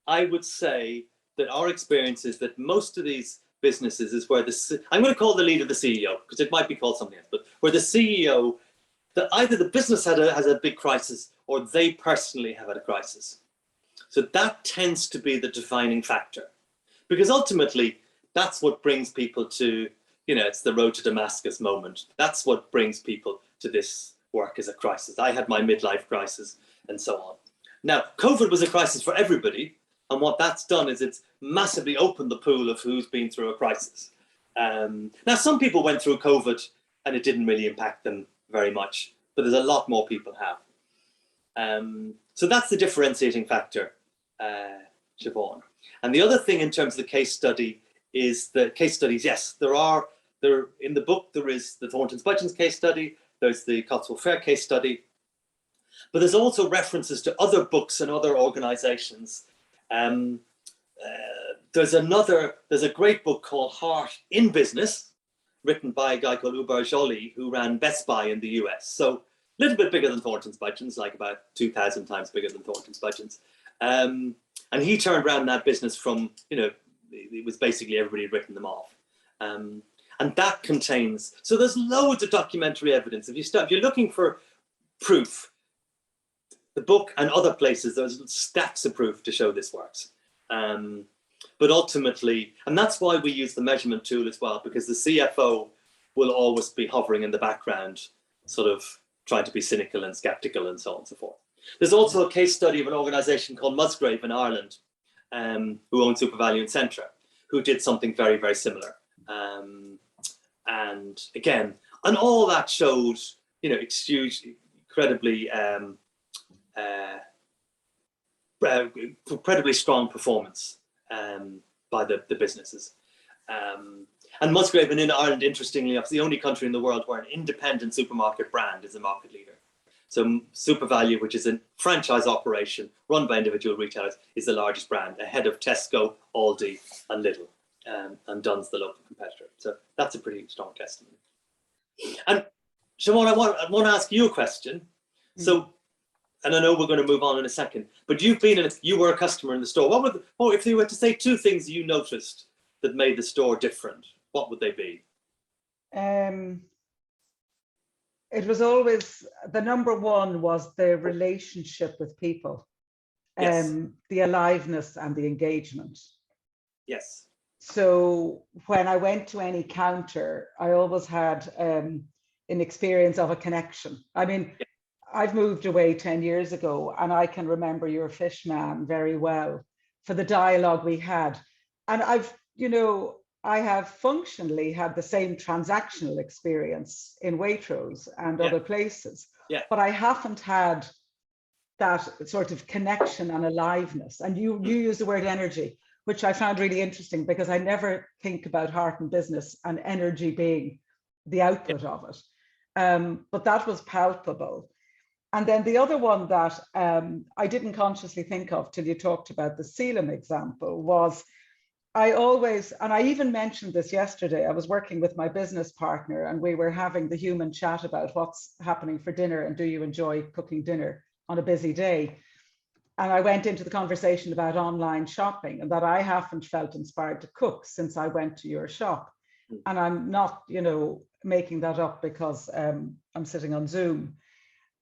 I would say that our experience is that most of these businesses is where I'm going to call the leader the CEO, because it might be called something else, but where the CEO, either the business has a big crisis or they personally have had a crisis. So that tends to be the defining factor, because ultimately that's what brings people to, you know, it's the road to Damascus moment. That's what brings people to this work as a crisis. I had my midlife crisis and so on. Now, COVID was a crisis for everybody. And what that's done is it's massively opened the pool of who's been through a crisis. Now, some people went through COVID and it didn't really impact them very much, but there's a lot more people have. So that's the differentiating factor, Siobhan. And the other thing in terms of the case study is the case studies. Yes, there in the book, there is the Thornton Spudgeon's case study, there's the Cotswold Fair case study, but there's also references to other books and other organizations. There's a great book called Heart in Business, written by a guy called Ubar Joly, who ran Best Buy in the US. So a little bit bigger than Thornton Spudgeon's, like about 2,000 times bigger than Thornton Spudgeon's. And he turned around that business from, you know, it was basically everybody had written them off. And that contains, so there's loads of documentary evidence. If you're looking for proof, the book and other places, there's stacks of proof to show this works. But ultimately, and that's why we use the measurement tool as well, because the CFO will always be hovering in the background, sort of trying to be cynical and skeptical and so on and so forth. There's also a case study of an organization called Musgrave in Ireland, who own SuperValu and Centra, who did something very, very similar. And again, and all that showed, you know, incredibly strong performance by the businesses. And Musgrave in Ireland, interestingly enough, is the only country in the world where an independent supermarket brand is a market leader. So SuperValu, which is a franchise operation run by individual retailers, is the largest brand, ahead of Tesco, Aldi and Lidl, and Dunnes, the local competitor. So that's a pretty strong testimony. And Siobhan, I want to ask you a question. So, and I know we're going to move on in a second, but you were a customer in the store. If you were to say two things you noticed that made the store different, what would they be?
It was always, the number one was the relationship with people,
Yes.
The aliveness and the engagement.
Yes.
So when I went to any counter, I always had an experience of a connection. I mean, I've moved away 10 years ago, and I can remember your fish man very well for the dialogue we had. And I have functionally had the same transactional experience in Waitrose and other places, but I haven't had that sort of connection and aliveness. And you use the word energy, which I found really interesting, because I never think about heart and business and energy being the output of it. But that was palpable. And then the other one that I didn't consciously think of till you talked about the Selim example was, I always, and I even mentioned this yesterday, I was working with my business partner and we were having the human chat about what's happening for dinner and do you enjoy cooking dinner on a busy day. And I went into the conversation about online shopping and that I haven't felt inspired to cook since I went to your shop. And I'm not, you know, making that up because I'm sitting on Zoom.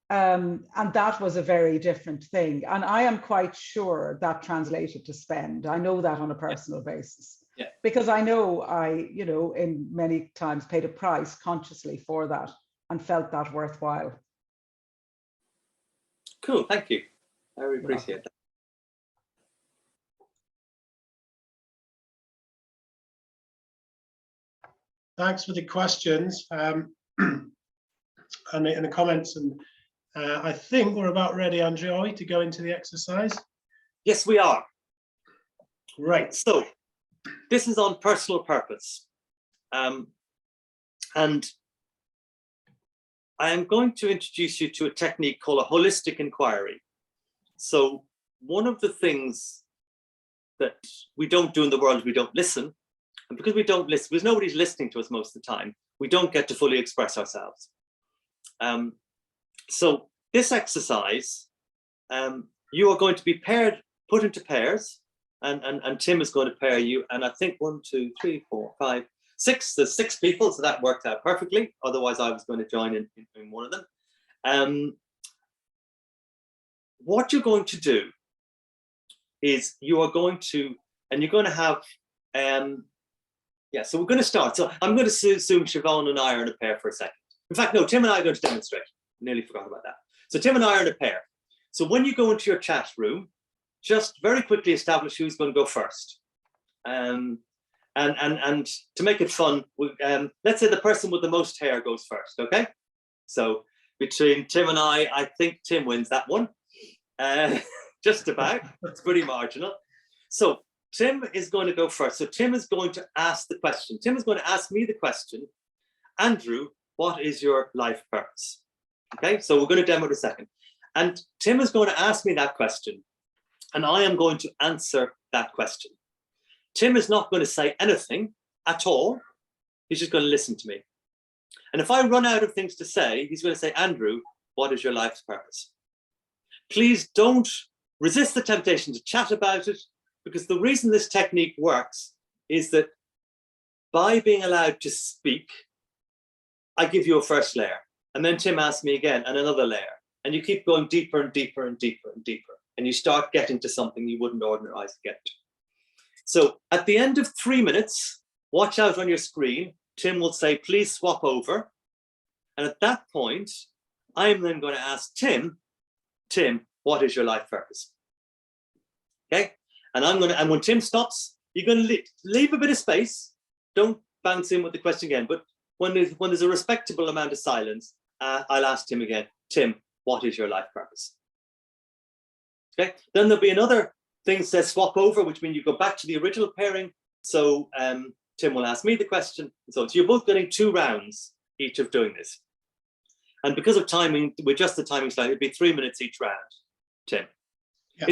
And that was a very different thing. And I am quite sure that translated to spend. I know that on a personal basis.
Yeah.
Because I know I, you know, in many times paid a price consciously for that and felt that worthwhile.
Cool, thank you. I really appreciate that.
Thanks for the questions and the comments. And I think we're about ready, Andrew, are we, to go into the exercise?
Yes, we are.
Right.
So this is on personal purpose. And I am going to introduce you to a technique called a holistic inquiry. So one of the things that we don't do in the world, we don't listen. And because we don't listen, because nobody's listening to us most of the time, we don't get to fully express ourselves. So this exercise, you are going to be put into pairs, and Tim is going to pair you. And I think 1, 2, 3, 4, 5, 6. There's 6 people, so that worked out perfectly. Otherwise, I was going to join in one of them. What you're going to do is you are going to, and you're going to have, yeah. So we're going to start. So I'm going to assume Siobhan and I are in a pair for a second. In fact, no, Tim and I are going to demonstrate. Nearly forgot about that. So Tim and I are in a pair. So when you go into your chat room, just very quickly establish who's going to go first. And to make it fun, let's say the person with the most hair goes first, okay? So between Tim and I think Tim wins that one. Just about, it's pretty marginal. So Tim is going to go first. So Tim is going to ask the question. Tim is going to ask me the question, Andrew, what is your life purpose? Okay, so we're going to demo it in a second. And Tim is going to ask me that question, and I am going to answer that question. Tim is not going to say anything at all. He's just going to listen to me. And if I run out of things to say, he's going to say, Andrew, what is your life's purpose? Please don't resist the temptation to chat about it, because the reason this technique works is that by being allowed to speak, I give you a first layer. And then Tim asks me again, and another layer. And you keep going deeper and deeper and deeper and deeper. And you start getting to something you wouldn't ordinarily get to. So at the end of 3 minutes, watch out on your screen. Tim will say, please swap over. And at that point, I'm then going to ask Tim, what is your life purpose? Okay. And when Tim stops, you're going to leave a bit of space. Don't bounce in with the question again. But when there's a respectable amount of silence, I'll ask Tim again, Tim, what is your life purpose? Okay. Then there'll be another thing that says swap over, which means you go back to the original pairing. So Tim will ask me the question. So you're both getting 2 rounds each of doing this. And because of timing, we adjust the timing slightly. It'd be 3 minutes each round. Tim, yeah.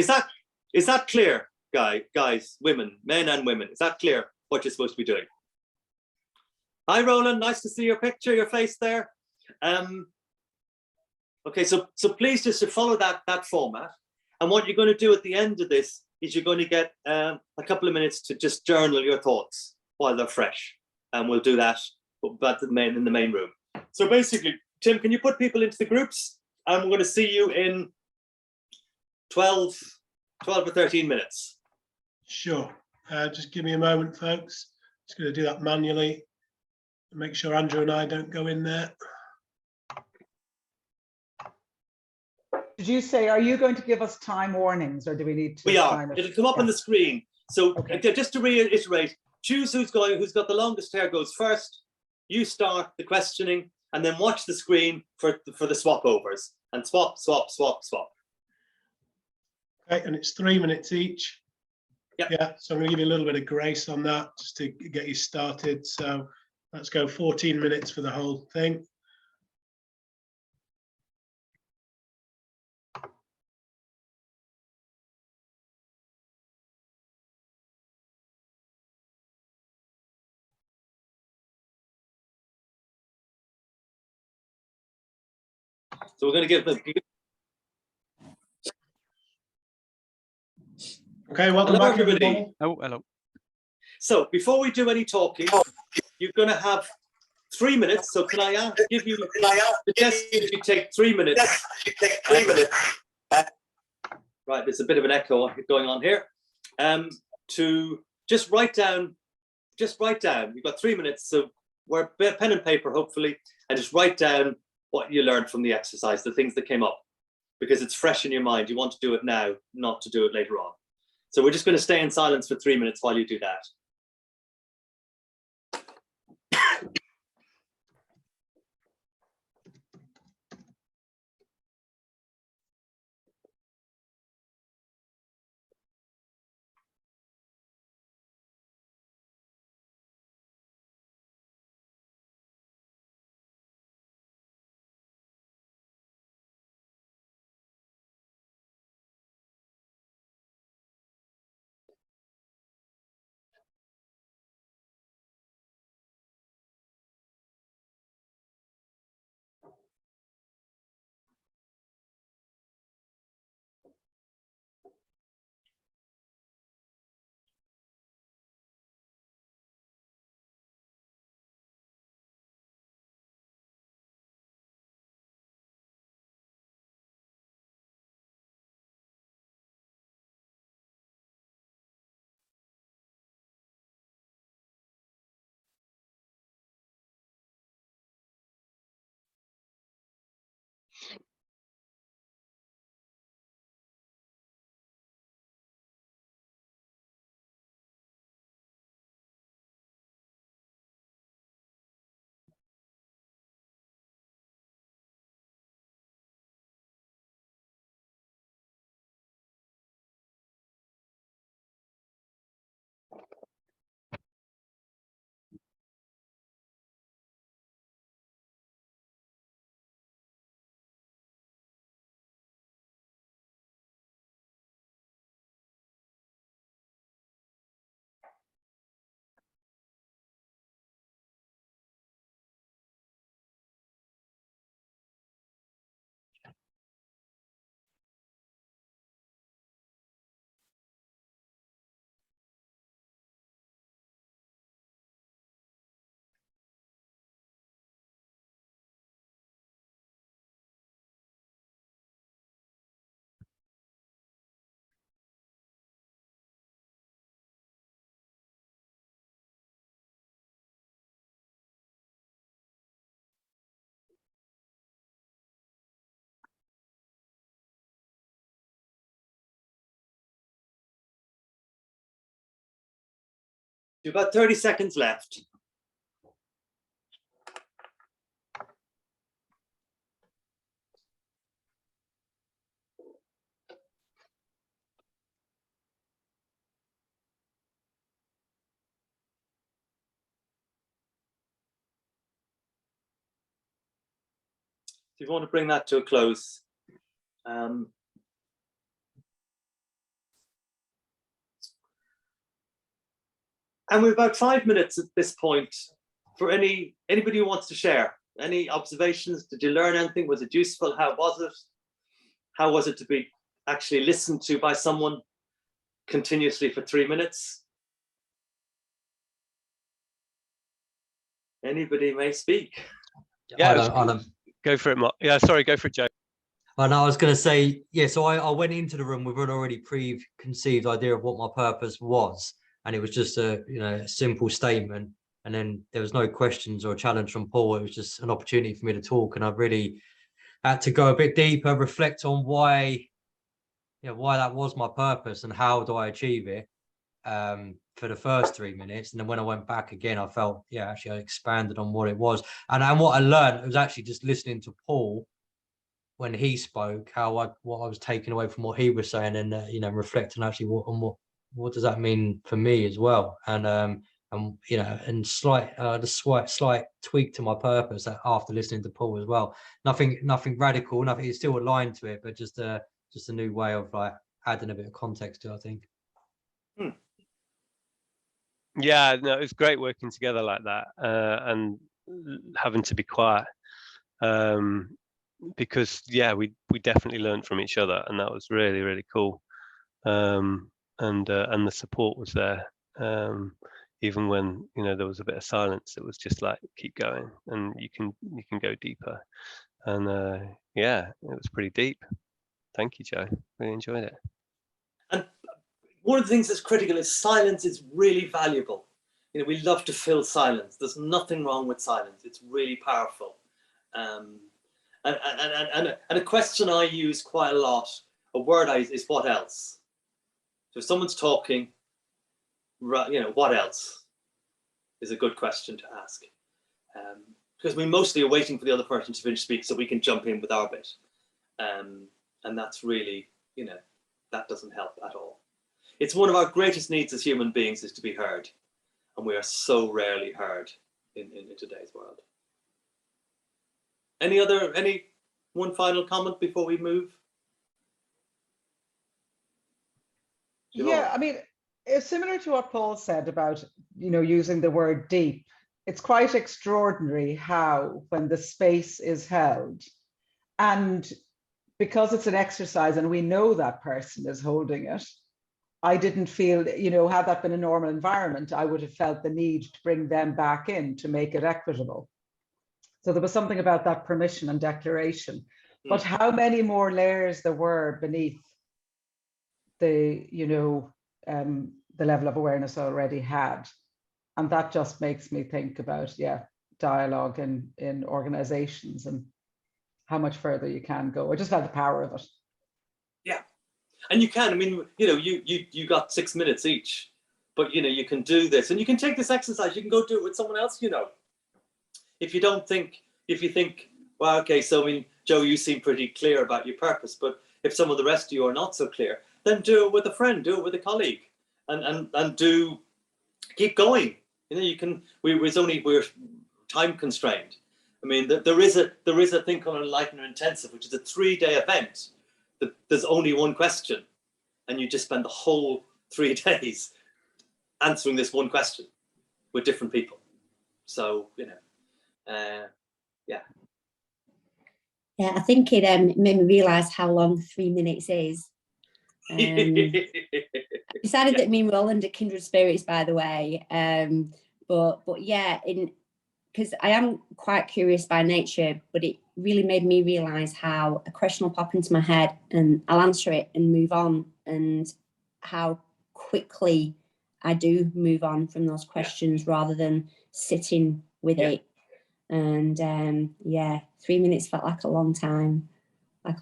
Is that clear, guys, women, men and women? Is that clear what you're supposed to be doing? Hi, Roland. Nice to see your picture, your face there. Okay, so please just to follow that format. And what you're going to do at the end of this is you're going to get a couple of minutes to just journal your thoughts while they're fresh. And we'll do that in the main room. So basically, Tim, can you put people into the groups? And we're going to see you in 12 or 13 minutes.
Sure. Just give me a moment, folks. Just going to do that manually. Make sure Andrew and I don't go in there.
Did you say, are you going to give us time warnings, or do we need to?
We are. It'll come up on the screen. So just to reiterate, choose who's got the longest hair goes first. You start the questioning, and then watch the screen for the swap overs, and swap.
Okay, and it's 3 minutes each.
Yep.
Yeah, so I'm going to give you a little bit of grace on that just to get you started. So let's go 14 minutes for the whole thing.
So we're going to give them.
Okay, welcome
Hello,
back, everybody.
Oh, hello.
So before we do any talking, you're going to have 3 minutes. So can I give you? Suggest you take 3 minutes. Right, there's a bit of an echo going on here. To just write down. You've got 3 minutes. So we're pen and paper, hopefully, and just write down what you learned from the exercise, the things that came up, because it's fresh in your mind. You want to do it now, not to do it later on. So we're just going to stay in silence for 3 minutes while you do that. You've got 30 seconds left. If you want to bring that to a close, and we're about 5 minutes at this point for anybody who wants to share any observations. Did you learn anything? Was it useful? How was it? How was it to be actually listened to by someone continuously for 3 minutes? Anybody may speak.
Yeah, go for it, Mark. Yeah, sorry, go for it, Joe.
And I was going to say, yeah, so I went into the room with an already preconceived idea of what my purpose was. And it was just a simple statement. And then there was no questions or challenge from Paul. It was just an opportunity for me to talk. And I really had to go a bit deeper, reflect on why that was my purpose and how do I achieve it for the first 3 minutes. And then when I went back again, I felt, actually I expanded on what it was. And what I learned was actually just listening to Paul when he spoke, what I was taking away from what he was saying, and reflecting actually what does that mean for me as well, and slight tweak to my purpose after listening to Paul as well. Nothing radical, nothing. It's still aligned to it, but just a new way of like adding a bit of context to it, I think.
Yeah, no, it's great working together like that, and having to be quiet. because yeah, we definitely learned from each other, and that was really, really cool. And the support was there, even when, you know, there was a bit of silence. It was just like, keep going, and you can go deeper. And yeah, it was pretty deep. Thank you, Joe. Really enjoyed it.
And one of the things that's critical is silence is really valuable. You know, we love to fill silence. There's nothing wrong with silence. It's really powerful. And a question I use quite a lot, a word I use, is what else? So if someone's talking, you know, what else is a good question to ask. Because we mostly are waiting for the other person to finish speak so we can jump in with our bit. And that's really, you know, that doesn't help at all. It's one of our greatest needs as human beings is to be heard. And we are so rarely heard in today's world. Any one final comment before we move?
Yeah, I mean, it's similar to what Paul said about, you know, using the word deep. It's quite extraordinary how, when the space is held, and because it's an exercise and we know that person is holding it, I didn't feel, you know, had that been a normal environment, I would have felt the need to bring them back in to make it equitable. So there was something about that permission and declaration. But how many more layers there were beneath the, you know, the level of awareness I already had. And that just makes me think about, yeah, dialogue in organizations and how much further you can go. I just felt the power of it.
Yeah, and you can. I mean, you know, you got 6 minutes each, but you know, you can do this, and you can take this exercise. You can go do it with someone else. You know, if you think, well, okay, so I mean, Joe, you seem pretty clear about your purpose, but if some of the rest of you are not so clear, then do it with a friend, do it with a colleague, and keep going. You know, you can. We're time constrained. I mean, there is a thing called Enlightenment Intensive, which is a 3-day event. There's only one question, and you just spend the whole 3 days answering this one question with different people. So, you know, yeah.
Yeah, I think it made me realise how long 3 minutes is. Decided that me and Roland are kindred spirits, by the way. But yeah, because I am quite curious by nature, but it really made me realise how a question will pop into my head and I'll answer it and move on, and how quickly I do move on from those questions rather than sitting with it. And yeah, 3 minutes felt like a long time.
And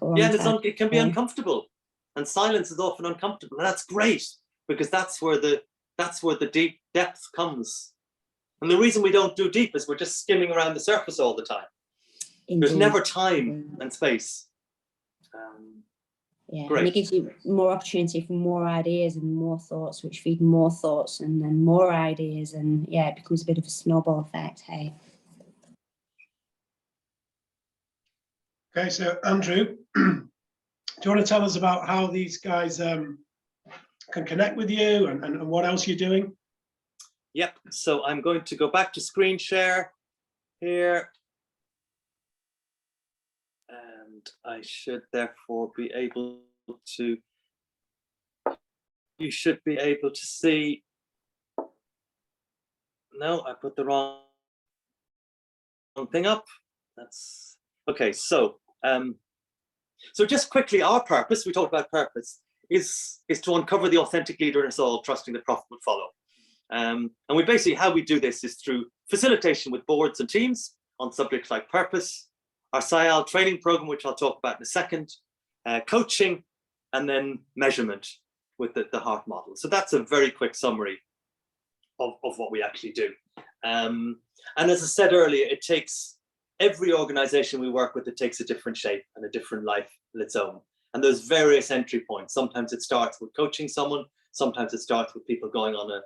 it can be uncomfortable, and silence is often uncomfortable, and that's great, because that's where the deep depth comes. And the reason we don't do deep is we're just skimming around the surface all the time. Indeed. There's never time and space.
And it gives you more opportunity for more ideas and more thoughts, which feed more thoughts and then more ideas, and yeah, it becomes a bit of a snowball effect. Hey.
Okay, so Andrew, do you want to tell us about how these guys can connect with you and what else you're doing?
Yep, so I'm going to go back to screen share here. And I should therefore be able to, you should be able to see. No, I put the wrong thing up. That's okay. So just quickly, our purpose, we talked about purpose, is to uncover the authentic leader in us all, trusting that profit would follow. And we basically, how we do this is through facilitation with boards and teams on subjects like purpose, our SIAL training program, which I'll talk about in a second, coaching, and then measurement with the heart model. So that's a very quick summary of what we actually do. And as I said earlier, it takes every organization we work with, it takes a different shape and a different life of its own. And there's various entry points. Sometimes it starts with coaching someone. Sometimes it starts with people going on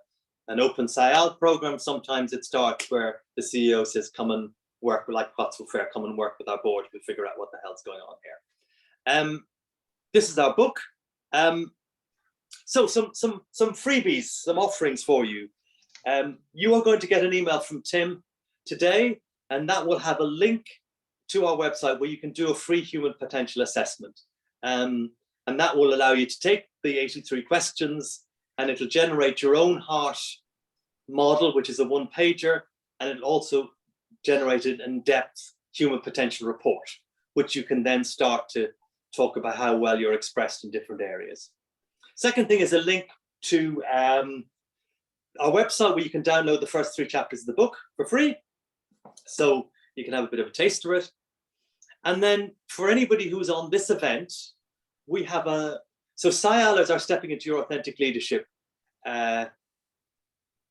an open SIAL program. Sometimes it starts where the CEO says, come and work, like Pottsville Fair, come and work with our board to figure out what the hell's going on here. This is our book. So some freebies, some offerings for you. You are going to get an email from Tim today, and that will have a link to our website where you can do a free human potential assessment. And that will allow you to take the 83 questions, and it'll generate your own heart model, which is a one-pager, and it'll also generate an in-depth human potential report, which you can then start to talk about how well you're expressed in different areas. Second thing is a link to our website where you can download the first 3 chapters of the book for free. So you can have a bit of a taste of it. And then for anybody who's on this event, we have so SIAL is our Stepping into Your Authentic Leadership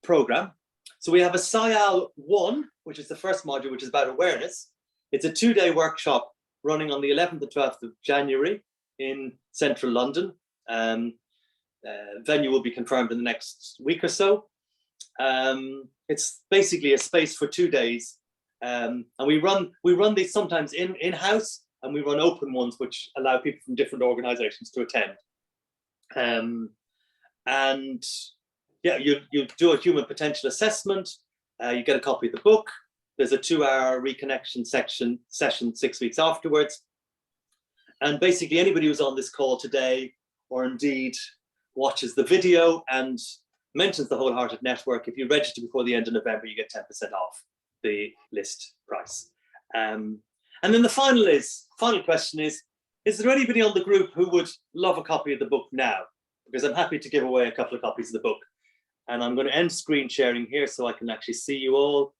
program. So we have a SIAL 1, which is the first module, which is about awareness. It's a 2-day workshop running on the 11th and 12th of January in central London. Venue will be confirmed in the next week or so. It's basically a space for 2 days. And we run these sometimes in-house, and we run open ones, which allow people from different organizations to attend. And yeah, you do a human potential assessment. You get a copy of the book. There's a 2-hour reconnection session 6 weeks afterwards. And basically anybody who's on this call today, or indeed watches the video and mentions the Wholehearted Network, if you register before the end of November, you get 10% off the list price. And then the final question is there anybody on the group who would love a copy of the book now? Because I'm happy to give away a couple of copies of the book. And I'm going to end screen sharing here so I can actually see you all,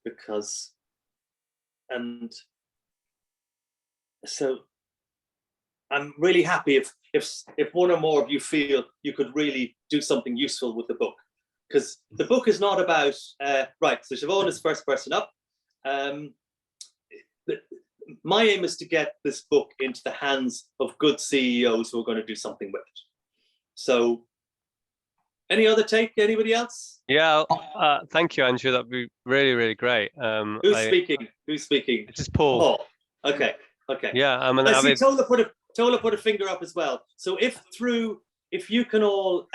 because, and so I'm really happy if one or more of you feel you could really do something useful with the book, because the book is not about, right, so Siobhan is first person up. My aim is to get this book into the hands of good CEOs who are going to do something with it. So any other take, anybody else?
Yeah, thank you, Andrew. That'd be really, really great.
Who's speaking? Who's speaking?
This is Paul.
Paul. Okay.
Yeah, I'm an
I see
avid.
Tola put a finger up as well. So if you can all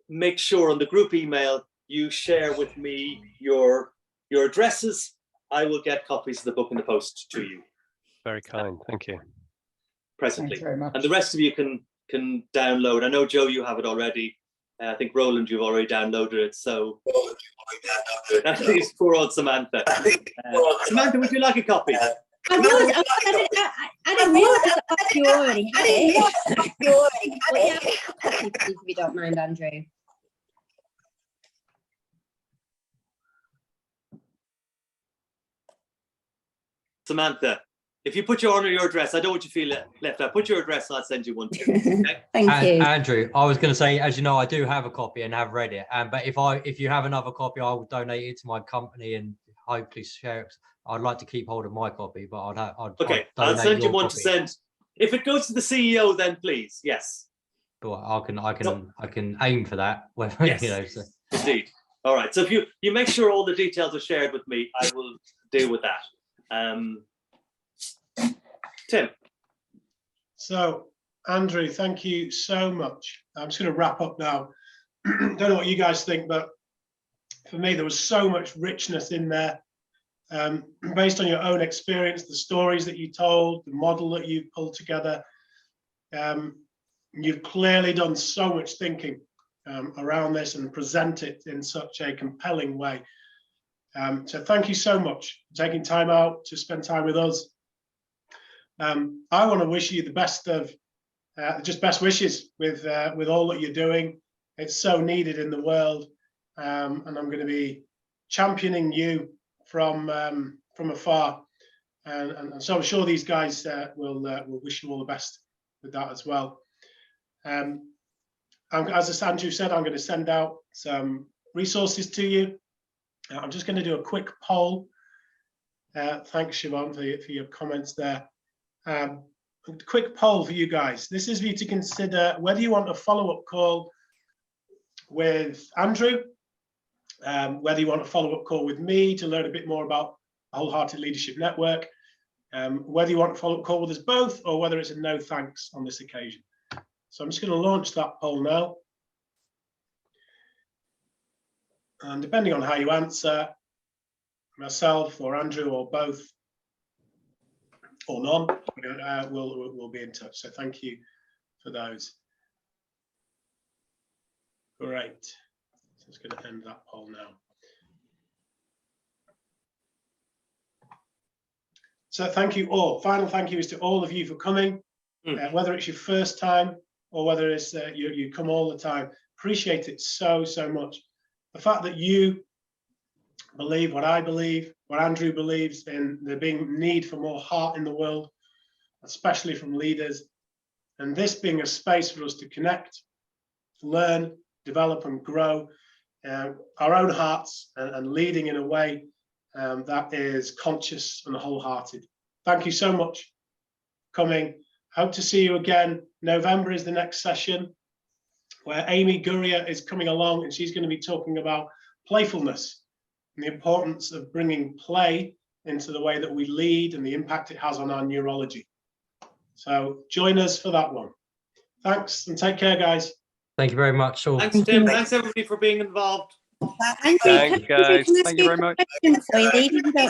make sure on the group email you share with me your addresses, I will get copies of the book in the post to you.
Very kind, thank you.
Presently.
Thanks very much.
And the rest of you can download. I know, Joe, you have it already. I think Roland, you've already downloaded it. So that leaves poor old Samantha. Samantha, would you like a copy?
I didn't realise you already had it. But yeah, if you don't mind, Andrew.
Samantha, if you put your address, I don't want you to feel left out. Put your address and I'll send you one too. Okay?
Thank you.
Andrew, I was going to say, as you know, I do have a copy and have read it. But if you have another copy, I will donate it to my company and hopefully share it. I'd like to keep hold of my copy, but
I'll send you one to send. If it goes to the CEO, then please, yes.
But I can aim for that.
Yes.
You know, so.
Indeed. All right. So if you make sure all the details are shared with me, I will deal with that. Tim.
So, Andrew, thank you so much. I'm just going to wrap up now. Don't know what you guys think, but for me, there was so much richness in there. Based on your own experience, the stories that you told, the model that you pulled together, you've clearly done so much thinking around this and present it in such a compelling way. So thank you so much for taking time out to spend time with us. I want to wish you the best of, just best wishes with all that you're doing. It's so needed in the world, and I'm going to be championing you from afar, and so I'm sure these guys will wish you all the best with that as well. As Andrew said, I'm going to send out some resources to you. I'm just going to do a quick poll. Thanks, Siobhan, for your comments there. A quick poll for you guys. This is for you to consider whether you want a follow-up call with Andrew, whether you want a follow-up call with me to learn a bit more about Wholehearted Leadership Network, whether you want a follow-up call with us both, or whether it's a no thanks on this occasion. So I'm just going to launch that poll now. And depending on how you answer, myself or Andrew or both, or none, we'll be in touch. So thank you for those. Great. So it's going to end that poll now. So thank you all. Final thank you is to all of you for coming, whether it's your first time or whether it's you come all the time. Appreciate it so much. The fact that you believe what I believe, what Andrew believes in there being need for more heart in the world, especially from leaders, and this being a space for us to connect, learn, develop and grow our own hearts and leading in a way that is conscious and wholehearted. Thank you so much for coming. Hope to see you again. November is the next session where Amy Gurria is coming along, and she's going to be talking about playfulness and the importance of bringing play into the way that we lead and the impact it has on our neurology. So join us for that one. Thanks and take care, guys.
Thank you very much.
Thanks, Tim. Thanks everybody for being involved.
Andrew,
Thanks, guys.
can I ask
Thank you
you
very
a
much.
question before you leave?